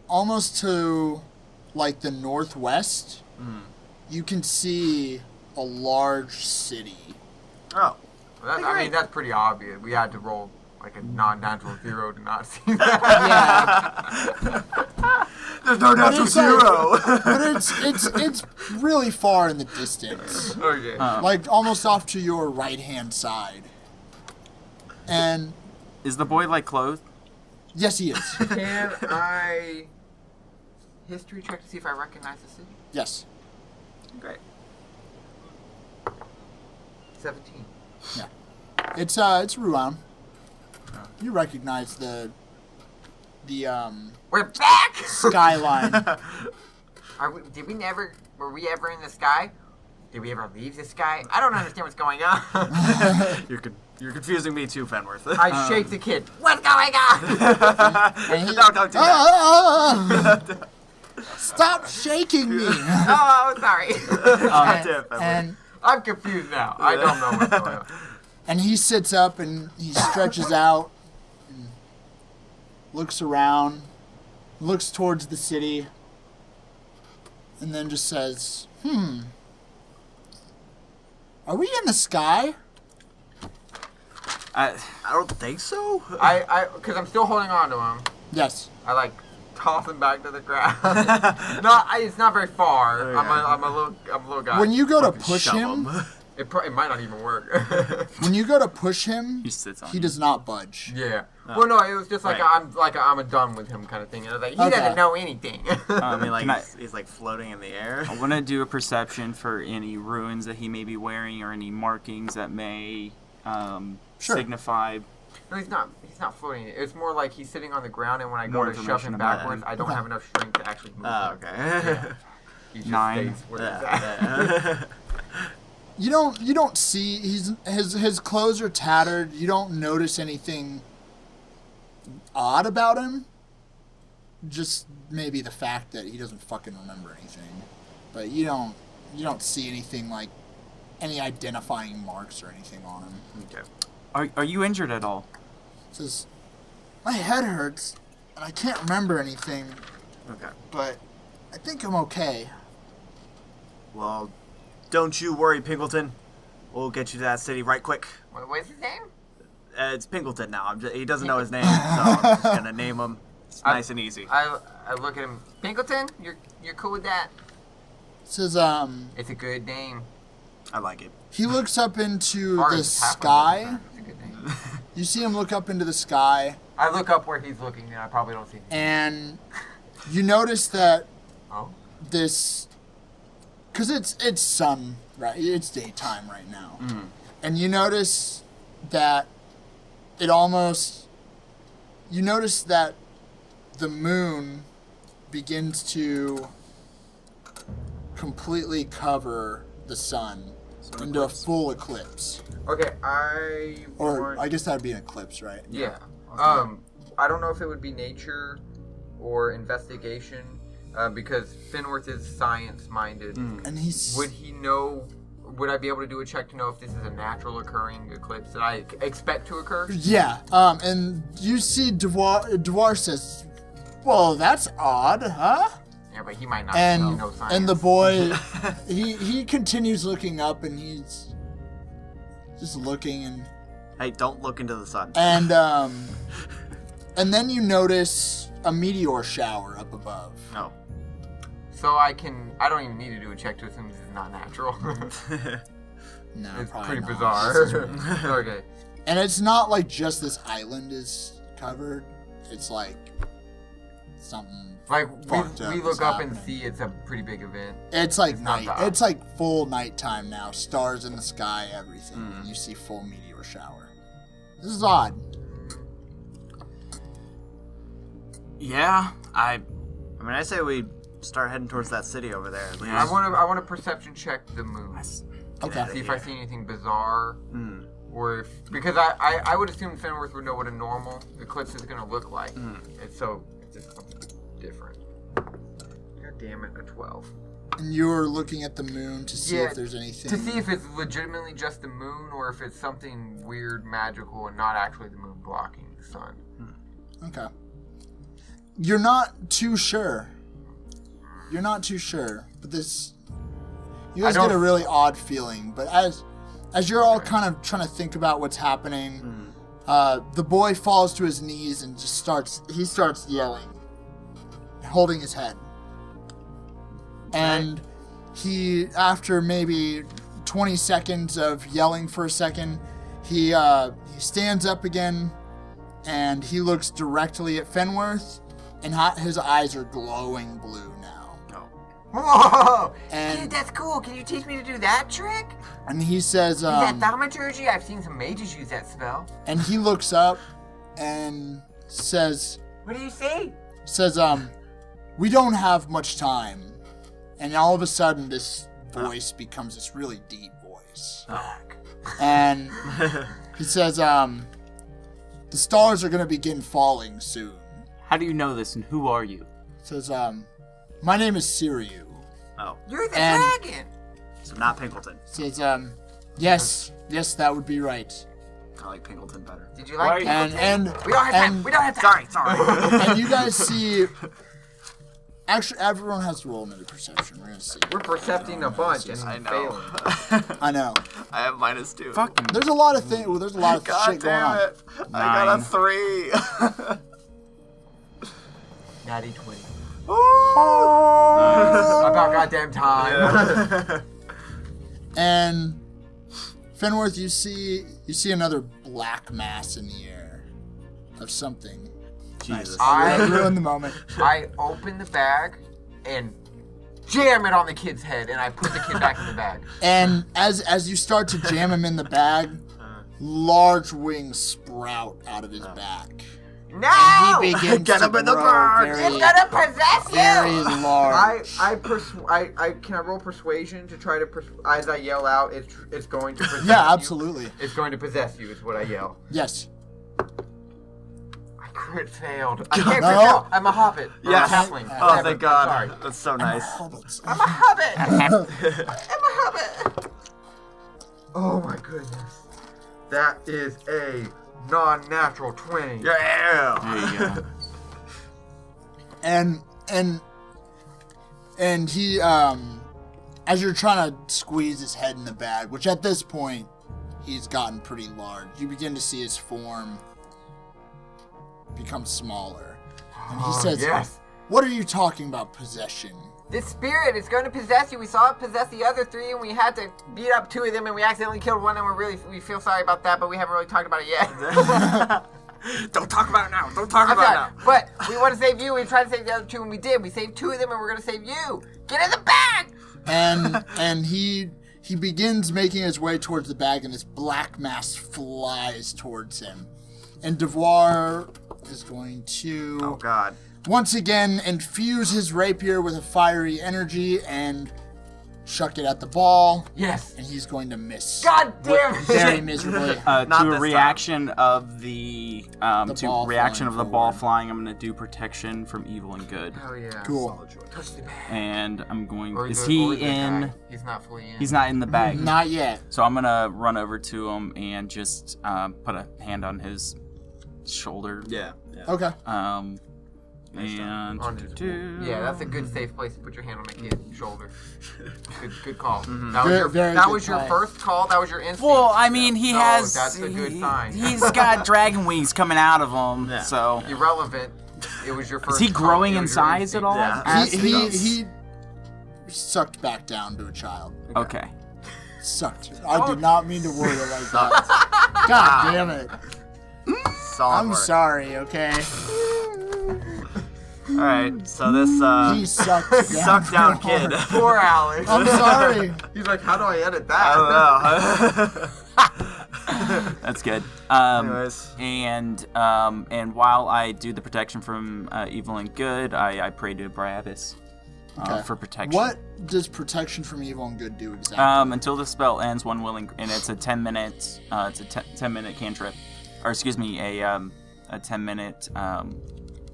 almost to like the northwest, you can see a large city. Oh, I mean, that's pretty obvious. We had to roll like a non-natural 0 to not see that. Yeah, there's no natural it's like- 0. but it's really far in the distance, Okay. like almost off to your right-hand side. And Is the boy like clothed? yes, he is. Can I history check to see if I recognize the city? Yes. Great. 17. It's Ruan. You recognize the We're back! skyline. Did we never... Were we ever in the sky? Did we ever leave the sky? I don't understand what's going on. You're You're confusing me too, Fenworth. I shake the kid. What's going on? And he, Don't do that. Stop shaking me. Oh, sorry. Damn, Fenworth. and I'm confused now. I don't know what's going on. And he sits up and he stretches out, and looks around, looks towards the city, and then just says, are we in the sky? I don't think so. Because I'm still holding on to him. Yes. I like toss him back to the ground. It's not very far. Okay. I'm a little guy. When you go to Fucking push shove him, It might not even work. when you go to push him, He sits on he you. does not budge. Yeah. Well, no, it was just like Right. I'm done with him kind of thing. And I was like, he Okay. doesn't know anything. I mean, like Can I- he's like floating in the air. I want to do a perception for any ruins that he may be wearing or any markings that may Sure. signify. No, he's not. He's not floating. It's more like he's sitting on the ground, and when I go More to shove information him about backwards, him. I don't have enough strength to actually move Oh, him. okay. He just 9. stays where he's at. Yeah. You don't see his clothes are tattered. You don't notice anything odd about him. Just maybe the fact that he doesn't fucking remember anything. But you don't see anything like any identifying marks or anything on him. Okay. Are you injured at all? Says, my head hurts and I can't remember anything, Okay. but I think I'm okay. Well, don't you worry, Pinkleton. We'll get you to that city right quick. What's his name? It's Pinkleton now. He doesn't know his name, so I'm just gonna name him. It's I- nice and easy. I look at him. Pinkleton, you're cool with that? Says It's a good name. I like it. he looks up into Far the as half of sky. them, it's a good name. You see him look up into the sky, I look up where he's looking, and I probably don't see him. and you notice that Oh. this, because it's sun, right? It's daytime right now, and you notice that you notice that the moon begins to completely cover the sun into a full eclipse, Okay, or I guess that would be an eclipse, right? Yeah. I don't know if it would be nature or investigation, because Finworth is science-minded. And he's Would he know? Would I be able to do a check to know if this is a natural occurring eclipse that I expect to occur? Yeah, and you see Dwar says, well, that's odd, huh? Yeah, but he might not And know science. and the boy, he continues looking up, and he's just looking, Hey, don't look into the sun. and then you notice a meteor shower up above. No. So I don't even need to do a check to assume this is not natural. No, It's probably pretty not. bizarre. Okay. And it's not like just this island is covered. It's like something. Like, Fucked we up look is up and happening. see it's a pretty big event. It's like It's not night. the- It's like full nighttime now. Stars in the sky, everything. And you see full meteor shower. This is odd. Yeah, I mean, I say we start heading towards that city over there. At least. I want to perception check the moon. Okay. See if I see anything bizarre. Mm. Or if, because I would assume Fenworth would know what a normal eclipse is going to look like. And so it's just something different. God damn it, a 12. And you're looking at the moon to see Yeah, if there's anything. To see if it's legitimately just the moon or if it's something weird, magical, and not actually the moon blocking the sun. Okay. You're not too sure. You're not too sure, but this. You guys I don't- get a really odd feeling, but as you're all kind of trying to think about what's happening, the boy falls to his knees and just starts yelling, holding his head. And he, after maybe 20 seconds of yelling for a second, he stands up again, and he looks directly at Fenworth, and his eyes are glowing blue now. Whoa! And- Kid, that's cool. Can you teach me to do that trick? And he says, Is that thaumaturgy? I've seen some mages use that spell. and he looks up and says, What do you say? we don't have much time. And all of a sudden, this voice becomes this really deep voice. Fuck. And He says, the stars are going to begin falling soon. How do you know this, and who are you? Says, my name is Siriu. Oh, You're the And- dragon. so not Pinkleton. Says, yes, that would be right. I like Pinkleton better. Did you like And Pinkleton? We don't have time. and- We don't have time. Sorry. and you guys see. Actually, everyone has to roll another perception. We're gonna see. We're percepting a bunch and I know. failing. I know. I have -2. Fucking There's a lot of things. Well, there's a lot of God shit going damn on. it! I got a 9. 3. Natty 20. Ooh. About goddamn time. Yeah. And Fenworth, you see another black mass in the air of something. Jesus. I I ruined the moment. open the bag and jam it on the kid's head, and I put the kid back in the bag. And as you start to jam him in the bag, large wings sprout out of his back. No! He begins Get to him in the grow bag! very, It's gonna possess very you! large. I can I roll persuasion to try to as I yell out it's going to possess you. Yeah, absolutely. It's going to possess you is what I yell. Yes. I crit failed. I can't No. crit fail. I'm a hobbit. Or Yes. a halfling. Oh, Whatever. thank God. Sorry. That's so nice. Hobbits. I'm a hobbit. I'm a hobbit. Oh my goodness. That is a non-natural 20. Yeah. There you go. And he as you're trying to squeeze his head in the bag, which at this point he's gotten pretty large, you begin to see his form become smaller. And he says, yes. "What are you talking about, possession?" This spirit is going to possess you. We saw it possess the other 3, and we had to beat up 2 of them, and we accidentally killed one, and we feel sorry about that, but we haven't really talked about it yet. Don't talk about it now. Don't talk I'm about sorry, it now. but we want to save you. We tried to save the other 2, and we did. We saved 2 of them, and we're going to save you. Get in the bag! And he begins making his way towards the bag, and this black mass flies towards him. And Devoir is going to Oh God. once again infuse his rapier with a fiery energy and chuck it at the ball, Yes. and he's going to miss God damn it. very miserably. Not To this a reaction of the ball reaction flying of the ball forward. flying, I'm gonna do protection from evil and good, Oh, yeah. Cool. Touch the bag. and I'm going. Or Is the- or he the in? guy. He's not fully in. He's not in the bag. Not yet. So I'm gonna run over to him and just put a hand on his shoulder. Yeah. Yeah. Okay. And On his- Yeah, that's a good safe place to put your hand on a kid's shoulder. Good call. That was Very- your, very that good was your play. first call. That was your instinct. well, I mean, he So has. that's a good sign. He's got dragon wings coming out of him. Yeah. So Irrelevant. It was your is first. he call. growing It in was your size at instinct. all? Yeah. As He sucked back down to a child. Okay. Sucked. I did not mean to word it like that. God damn it. Solid I'm work. sorry, okay? All right. So this He sucked down. sucked down kid. Poor Alex. I'm sorry. He's like, how do I edit I that? don't know. That's good. Anyways. And while I do the protection from evil and good, I pray to Barabbas Okay. for protection. What does protection from evil and good do exactly? Until the spell ends, one willing, and it's a 10-minute. It's a 10-minute cantrip, or excuse me, a 10-minute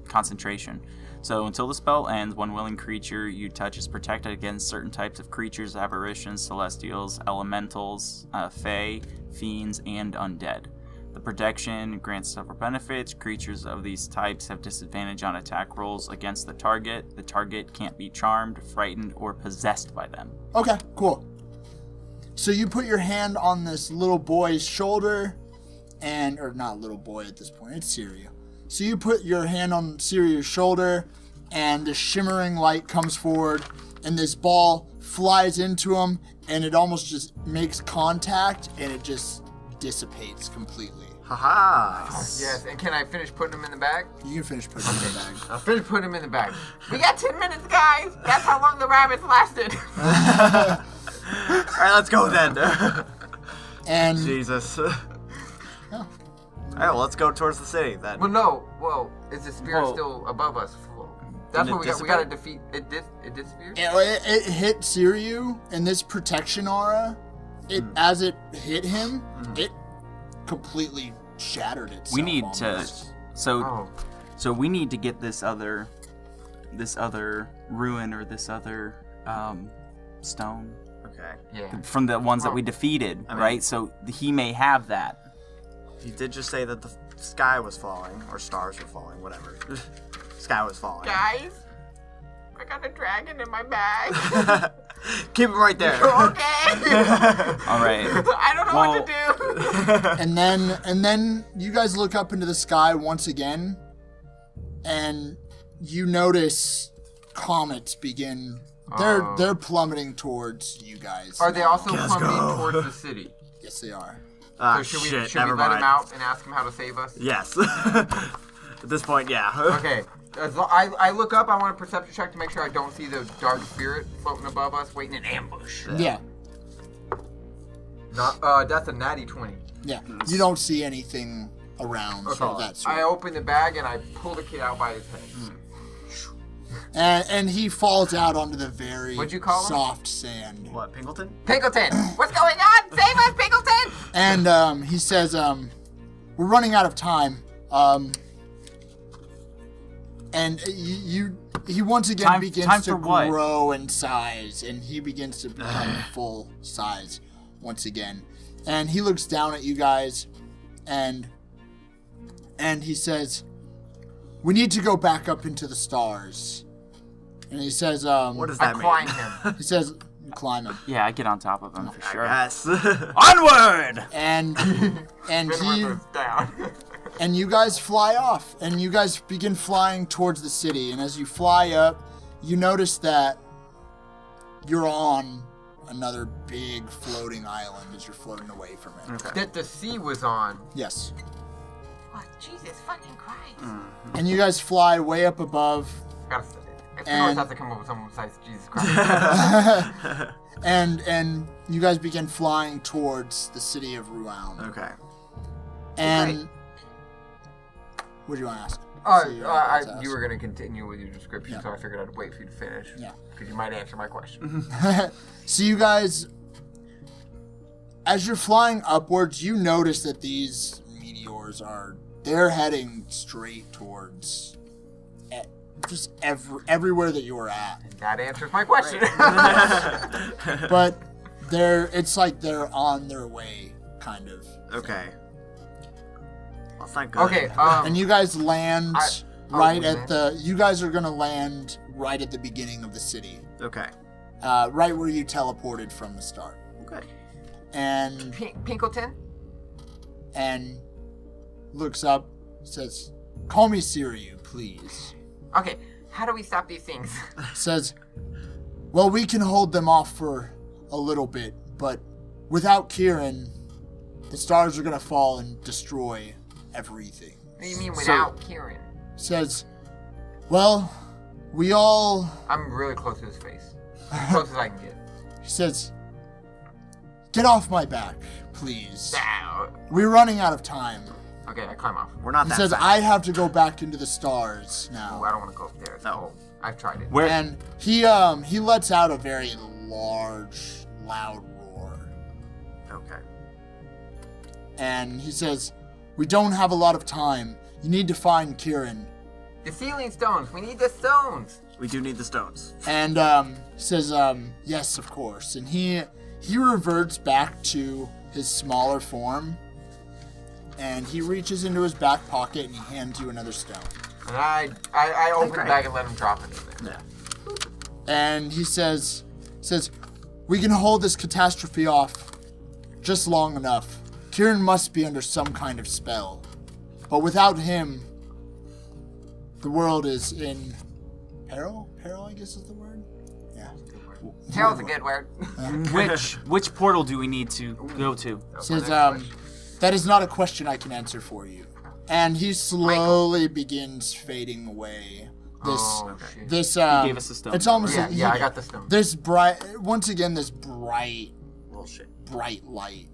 concentration. So until the spell ends, one willing creature you touch is protected against certain types of creatures, aberrations, celestials, elementals, fae, fiends, and undead. The protection grants several benefits. Creatures of these types have disadvantage on attack rolls against the target. The target can't be charmed, frightened, or possessed by them. Okay, cool. So you put your hand on this little boy's shoulder, or not little boy at this point, it's Syria. So you put your hand on Syria's shoulder, and the shimmering light comes forward, and this ball flies into him, and it almost just makes contact, and it just dissipates completely. Haha. Yes, and can I finish putting him in the bag? You can finish putting it in the bag. I'll finish putting him in the bag. We got 10 minutes, guys. That's how long the rabbits lasted. All right, let's go then. And Jesus. All right, well, let's go towards the city then. Well, no. Whoa. Is the spirit Whoa. still above us? That's Didn't what it we got to defeat. It disappeared? it hit Siriu, and this protection aura, as it hit him, it completely shattered itself. We need almost. to. So we need to get this other ruin or this other stone Okay. Yeah. from the ones that we defeated, I mean- right? So he may have that. He did just say that the sky was falling, or stars were falling, whatever. Sky was falling. Guys, I got a dragon in my bag. Keep it right there. Okay. All right. I don't know what to do. And then you guys look up into the sky once again, and you notice comets begin. They're plummeting towards you guys. Are they also plummeting towards the city? Yes, they are. Ah, So should we shit, let never him mind. out and ask him how to save us? Yes. At this point, yeah. Okay. I look up. I want a perception check to make sure I don't see the dark spirit floating above us, waiting in ambush. Yeah. That's a natty 20. Yeah. You don't see anything around of that sort. I open the bag and I pull the kid out by his head. And he falls out onto the very What'd you call him? soft sand. What, Pinkleton? Pinkleton, what's going on? Save us, Pinkleton! And he says, we're running out of time. And he once again begins time to for what? grow in size, and he begins to become full size once again. And he looks down at you guys, and he says, "We need to go back up into the stars." And he says, What does I that mean? climb him. He says, "Climb him." Yeah, I get on top of him for sure. Yes. Onward! And he Goes down. and you guys fly off, and you guys begin flying towards the city. And as you fly up, you notice that you're on another big floating island as you're floating away from it. Okay. That the sea was on. Yes. Oh, Jesus fucking Christ. And you guys fly way up above, Gotta say it. If And- always have to come up with someone besides Jesus Christ. and you guys begin flying towards the city of Rouen. Okay. And what do you want to ask? So you're about to You ask. were going to continue with your description, Yeah. so I figured I'd wait for you to finish. Yeah. Because you might answer my question. So you guys, as you're flying upwards, you notice that these meteors they're heading straight towards just everywhere that you are at. That answers my question. But it's like they're on their way, kind of. Okay. Well, it's not good. Okay, And you guys land right we at land? you guys are gonna land right at the beginning of the city. Okay. Right where you teleported from the start. Okay. And Pinkleton? looks up, says, "Call me Siriu, please." Okay, how do we stop these things? Says, "Well, we can hold them off for a little bit, but without Kieran, the stars are gonna fall and destroy everything." What do you mean without Kieran? Says, "Well, we all..." I'm really close to his face. As close as I can get. He says, "Get off my back, please. Ow. We're running out of time." Okay, I climb off. We're not He that says, fast. "I have to go back into the stars Oh, now." I don't want to go up there. It's No. cold. I've tried it. Where? And he lets out a very large, loud roar. Okay. And he says, "We don't have a lot of time. You need to find Kieran." The ceiling stones. We need the stones. We do need the stones. And says, "Yes, of course." And he reverts back to his smaller form. And he reaches into his back pocket and he hands you another stone. And I open Okay. the bag and let him drop it in there. Yeah. And he says, "We can hold this catastrophe off just long enough. Kieran must be under some kind of spell. But without him, the world is in peril? Peril, I guess is the word? Yeah. Tail's a good word. Which portal do we need to go to? Says, "That is not a question I can answer for you." And he slowly begins fading away. Oh, shit. This gave us the stone. It's almost Yeah, like yeah, I got the stone. this bright bright Bullshit. light,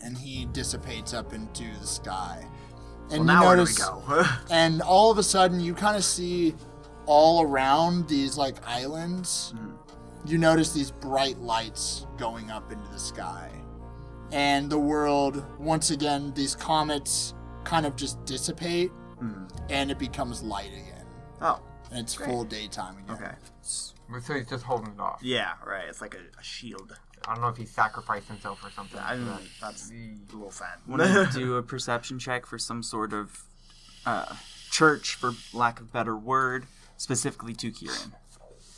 and he dissipates up into the sky. And Well, now you where notice, do we go? and all of a sudden, you kind of see all around these like islands. You notice these bright lights going up into the sky, and the world, once again, these comets kind of just dissipate, and it becomes light again. Oh, And it's full daytime again. okay. So he's just holding it off. Yeah, right. It's like a shield. I don't know if he sacrificed himself or something. That's a little sad. Want to do a perception check for some sort of church, for lack of better word, specifically to Kieran.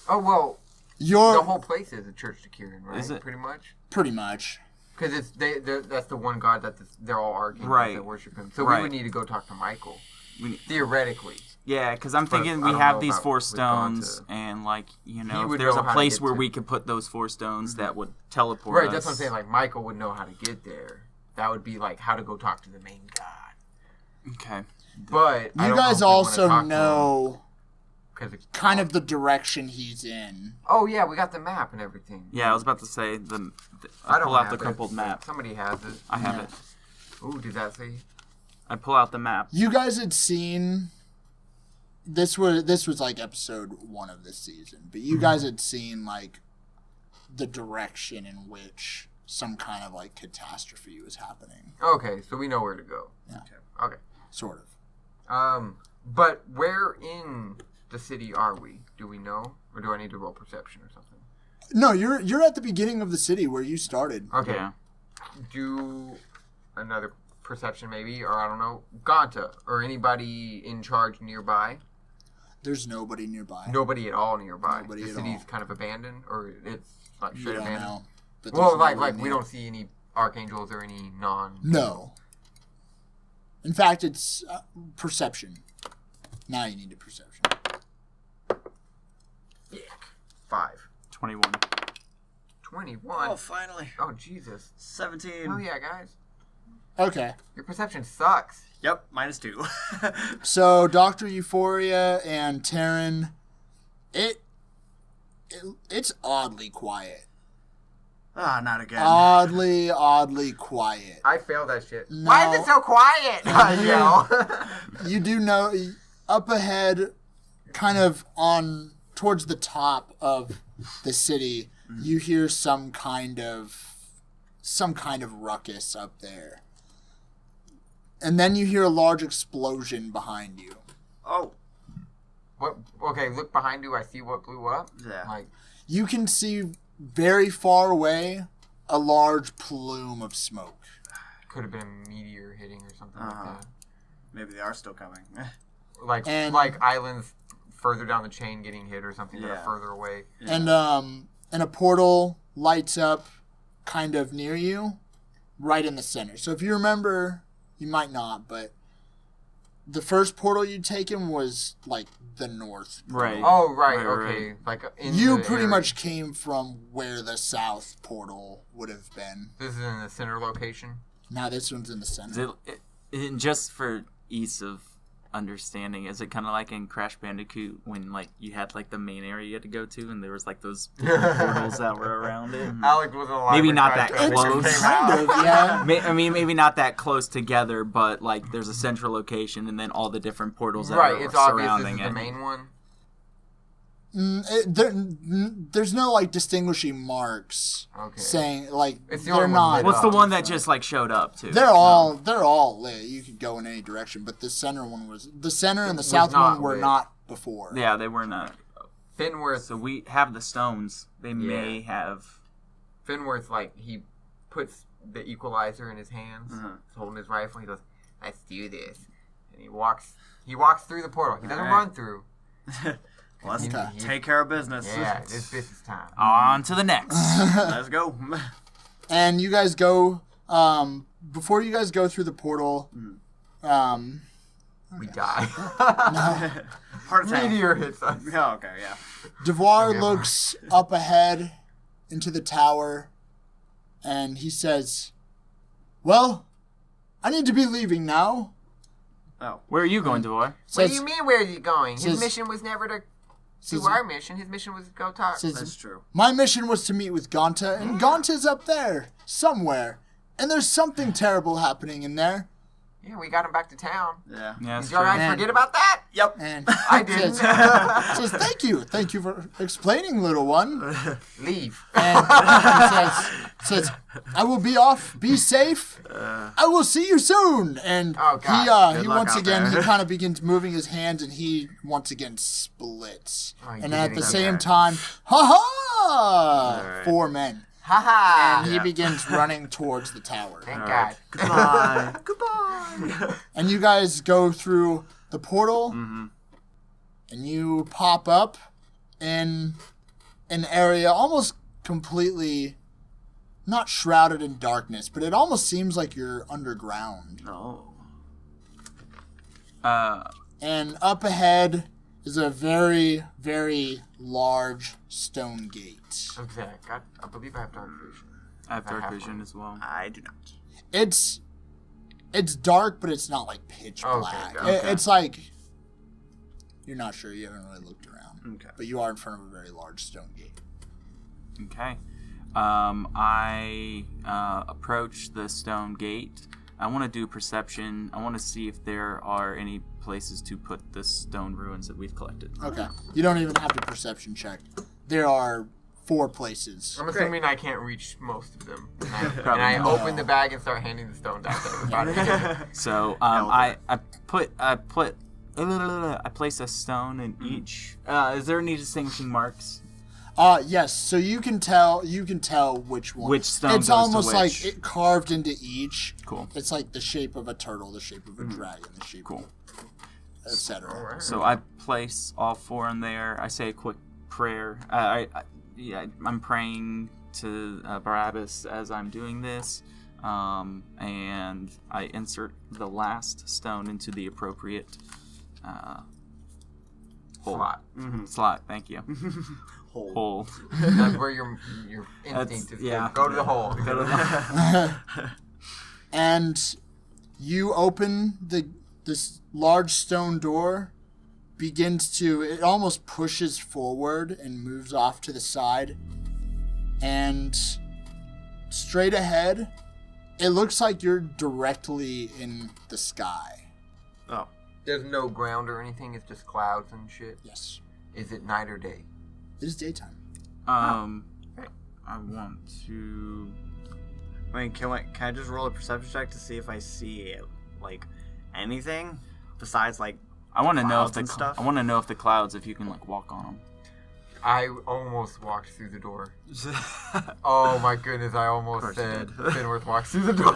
Oh, well, You're the whole place is a church to Kieran, right? Is it? Pretty much? pretty much. Because that's the one god that they're all archangels Right. that worship him. So Right. we would need to go talk to Michael. We, Theoretically. yeah, because I'm thinking I we don't have know these about 4 with stones, Gonta. and like He if would there's know a how to place get where to- we could put those 4 stones that would teleport Right, us. that's what I'm saying. Like, Michael would know how to get there. That would be like how to go talk to the main god. Okay. But I You don't guys know if we wanna also talk to him, know 'cause it's kind of the direction he's in. Oh yeah, we got the map and everything. Yeah, I was about to say I I don't pull out have the it. crumpled map. Somebody has it. I have Yeah. it. Ooh, did that say? I pull out the map. You guys had seen this was like episode 1 of this season, but you guys had seen like the direction in which some kind of like catastrophe was happening, Okay, so we know where to go. Yeah. Okay. sort of. But where in the city are we? Do we know, or do I need to roll perception or something? No, you're at the beginning of the city where you started. Okay. Yeah. Do another perception maybe, or I don't know, Gonta or anybody in charge nearby. There's nobody nearby. Nobody at all nearby. Nobody The at city's all. kind of abandoned, or it's like You straight don't abandoned. know. But Well, there's like nobody we near. don't see any archangels or any non. No. In fact, it's perception. Now you need a perception. 5. 21. 21. Oh, finally. Oh Jesus. 17. Oh yeah, guys. Okay. Your perception sucks. Yep, -2. So Dr. Euphoria and Taryn, it's oddly quiet. Ah, not again. Oddly quiet. I failed that shit. No. Why is it so quiet? I yell. You do know up ahead, kind of on towards the top of the city, you hear some kind of ruckus up there. And then you hear a large explosion behind you. Oh, What? Okay, look behind you. I see what blew up. yeah. Like, You can see very far away a large plume of smoke. could have been a meteor hitting or something Uh-huh. like that. Maybe they are still coming. And- like islands further down the chain getting hit or something that Yeah. are further away. And a portal lights up kind of near you, right in the center. So if you remember, you might not, but the first portal you'd taken was like the north. Right. Oh right, Right, okay. Like in You the pretty area. much came from where the south portal would have been. This is in the center location. Now this one's in the Is center. it just for ease of understanding, is it kind of like in Crash Bandicoot when like you had like the main area you had to go to and there was like those different portals that were around it? Alex was alive. Maybe when not Crash that Bandicoot close. came Kind out. of, yeah. I mean, maybe not that close together, but like there's a central location and then all the different portals that Right, are it's obvious this surrounding is the it. main one. There's no like distinguishing marks Okay. saying like It's the they're only one not. lit What's the up. one that just like showed up too? They're all lit. You could go in any direction, but the center and the south not one were lit. not before. Yeah, they were not. Finworth, So we have the stones. They may have. Finworth, like he puts the equalizer in his hands, Uh-huh. he's holding his rifle. He goes, "Let's do this," and he walks through the portal. He doesn't All right. run through. Let's Okay. take care of business. Yeah, it's business time. On to the next. Let's go. And you guys go before you guys go through the portal. We die. Heart attack. Meteor hits us. Oh, okay, yeah. Devoir Okay. looks up ahead into the tower, and he says, "Well, I need to be leaving now." Oh. Where are you going, Devoy? What Says, do you mean? Where are you going? His says- mission was never to do says- our mission. His mission was to go talk. says, That's true. My mission was to meet with Gonta, and Gonta's up there somewhere, and there's something terrible happening in there. Yeah, we got him back to town. Yeah. Yeah, that's Did y'all true. guys Man. forget about that? Yep. And I didn't. says, thank you for explaining, little one. Leave. And he says, I will be off. Be safe. I will see you soon. And Oh, God. he Good luck once out again, there. he kind of begins moving his hands, and he once again splits. Oh, you And did at it the again. same time, ha-ha! right. 4 men. Haha. And he begins running towards the tower. Thank God. Goodbye. Goodbye. And you guys go through the portal, and you pop up in an area almost completely not shrouded in darkness, but it almost seems like you're underground. No. And up ahead is a very, very large stone gate. Okay, I believe I have dark vision. I have I dark have vision one. as well. I do not. It's dark, but it's not like pitch Okay, black. okay. It's like you're not sure. You haven't really looked around, Okay. but you are in front of a very large stone gate. Okay. I approach the stone gate. I want to do perception. I want to see if there are any places to put the stone ruins that we've collected. Okay. You don't even have to perception check. There are 4 places. I'm assuming I can't reach most of them. And Probably I not. open the bag and start handing the stones out to everybody. So I place a stone in each. Is there any distinguishing marks? Yes. So you can tell which one. Which stone It's goes to almost like which. it carved into each. Cool. It's like the shape of a turtle, the shape of a dragon, the shape Cool. of etc. Alright. So I place all 4 in there. I say a quick prayer. I'm praying to Barabbas as I'm doing this, and I insert the last stone into the appropriate hole. Slot. Slot. Thank you. Hole. That's where your That's- instinct is. yeah. Go to the hole. Go to the- And you open this large stone door, it almost pushes forward and moves off to the side. And straight ahead, it looks like you're directly in the sky. Oh. There's no ground or anything. It's just clouds and shit. Yes. Is it night or day? It is daytime. I want to. I mean, can I just roll a perception check to see if I see like anything besides like I want to know if clouds and stuff? I want to know if the clouds, if you can like walk on them. I almost walked through the door. Oh my goodness, I almost course you said did. Finworth walks through the door.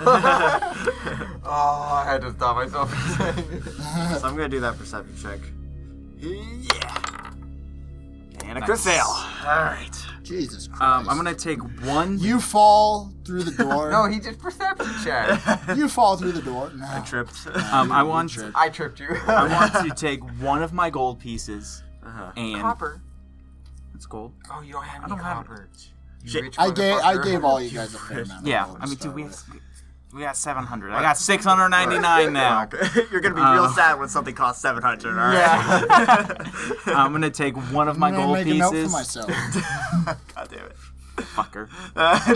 Oh, I had to stop myself from saying it. So I'm gonna do that perception check. Yeah. And a Nice. crit fail. All right. Jesus Christ. I'm gonna take one. You fall through the door. No, he just perception checked. You fall through the door. No. I tripped. I want. tripped. I tripped you. I want to take one of my gold pieces Uh-huh. and Copper. it's gold. Oh, you don't have I any don't have copper. You Shit. rich I motherfucker. gave all you guys a fair amount. Yeah, of I mean, gold, dude, so we got 700. I got 699 now. You're gonna be real sad when something costs 700. All right. Yeah. I'm gonna take one of my I'm gonna gold make a note for pieces. myself. God damn it. Fucker.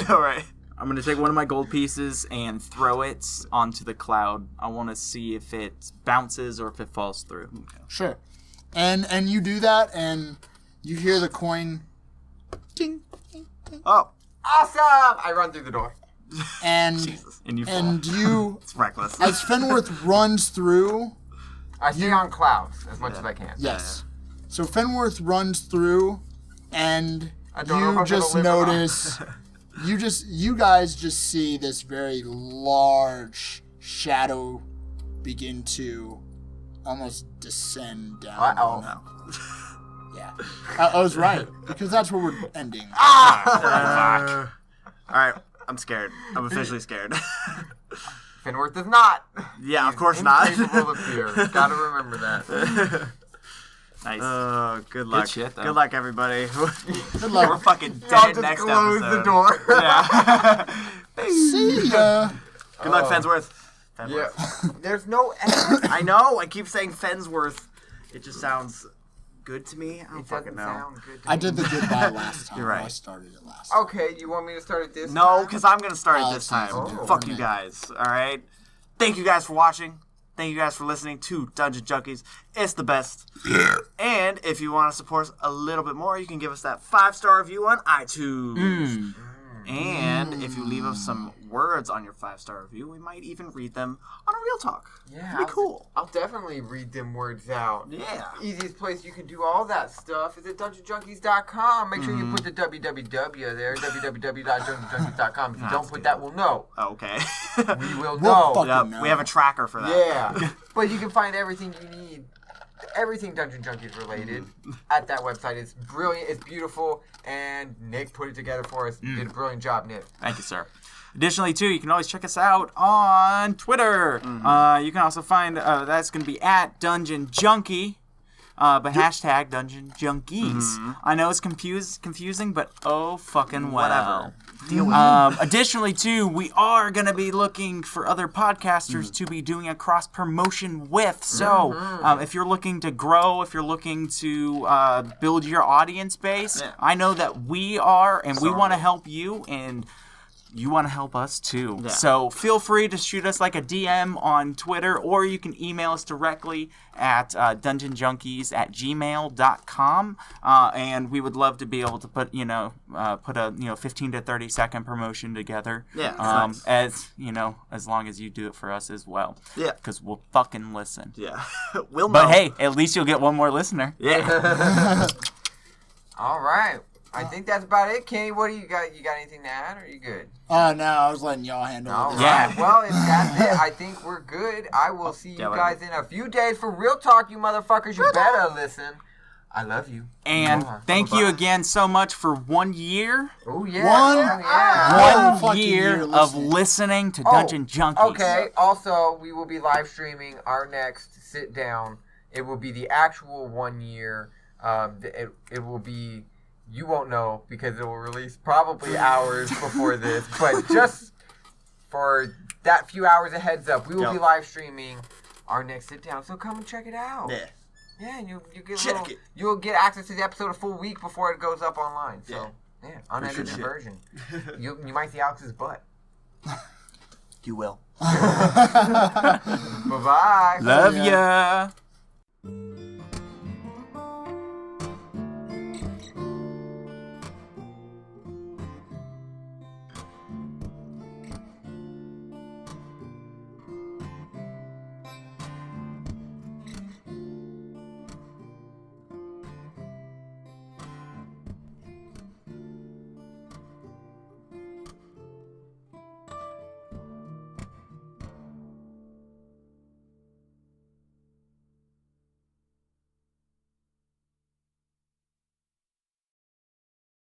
All right. I'm gonna take one of my gold pieces and throw it onto the cloud. I want to see if it bounces or if it falls through. Sure. And you do that, and you hear the coin ding, ding, ding, Oh, Awesome! I run through the door. and And you fall. and you, it's reckless. as Fenworth runs through, I stay on clouds as much as I can. yes. So Fenworth runs through, and I don't know if you I'm just gonna live or not. notice, you guys just see this very large shadow begin to almost descend down. Uh-oh. Yeah. I was right, because that's where we're ending. Fuck. All right. I'm scared. I'm officially scared. Finworth is not. Yeah, of course not. Incapable of fear. Gotta remember that. Nice. Good luck. shit, though. Good luck, everybody. Good We're luck. fucking Y'all dead just next close episode. the door. Yeah. See ya. Good luck, Oh. Fensworth. Yeah. There's no evidence. I know. I keep saying Fensworth. It just sounds good to me. I don't It fucking doesn't know. sound good to I me. did the goodbye last time. You're right. I started it last. Okay, you want me to start at this No, time? because I'm gonna start it Oh, this time. it's easy. Oh. Fuck you guys. All right. Thank you guys for watching. Thank you guys for listening to Dungeon Junkies. It's the best. And if you want to support us a little bit more, you can give us that 5-star review on iTunes. And if you leave us some words on your 5-star review, we might even read them on a Real Talk. Yeah, Pretty cool. I'll definitely read them words out. Yeah. Easiest place you can do all that stuff is at DungeonJunkies.com. Make sure you put the www there, www.dungeonjunkies.com. If you don't put that, we'll know. Okay. We will We'll know. fucking Yep, know. we have a tracker for that. Yeah. But you can find everything you need, everything Dungeon Junkies related, at that website. It's brilliant, it's beautiful, and Nick put it together for us. Did a brilliant job, Nick. Thank you, sir. Additionally, too, you can always check us out on Twitter. You can also find that's going to be at Dungeon Junkie, but hashtag Dungeon Junkies. I know it's confusing, but oh fucking well. Whatever. Deal with it. Additionally, too, we are going to be looking for other podcasters to be doing a cross promotion with. So, if you're looking to grow, if you're looking to build your audience base, I know that we are, and we want to help you, and you want to help us too. Yeah. So feel free to shoot us like a DM on Twitter, or you can email us directly at dungeonjunkies@gmail.com. And we would love to be able to put a 15 to 30 second promotion together. Yeah, nice. As long as you do it for us as well. Yeah. Because we'll fucking listen. Yeah. We'll know. But hey, at least you'll get one more listener. Yeah. All right. I think that's about it. Kenny, what do you got? You got anything to add, or are you good? No, I was letting y'all handle All it. right. Yeah. Well, if that's it, I think we're good. I will see you guys in a few days for Real Talk, you motherfuckers. You better listen. I love you. And thank you again so much for 1 year. Oh, yeah. One- Oh, yeah. One fucking year year of listening. listening to Dungeon Junkies. Okay. Also, we will be live streaming our next sit down. It will be the actual 1 year. It will be. You won't know because it will release probably hours before this. But just for that few hours of heads up, we will be live streaming our next sit down. So come and check it out. Yeah. Yeah, and you get Check it. You'll get access to the episode a full week before it goes up online. So yeah, unedited shit. version. You might see Alex's butt. You will. Bye bye. Love ya.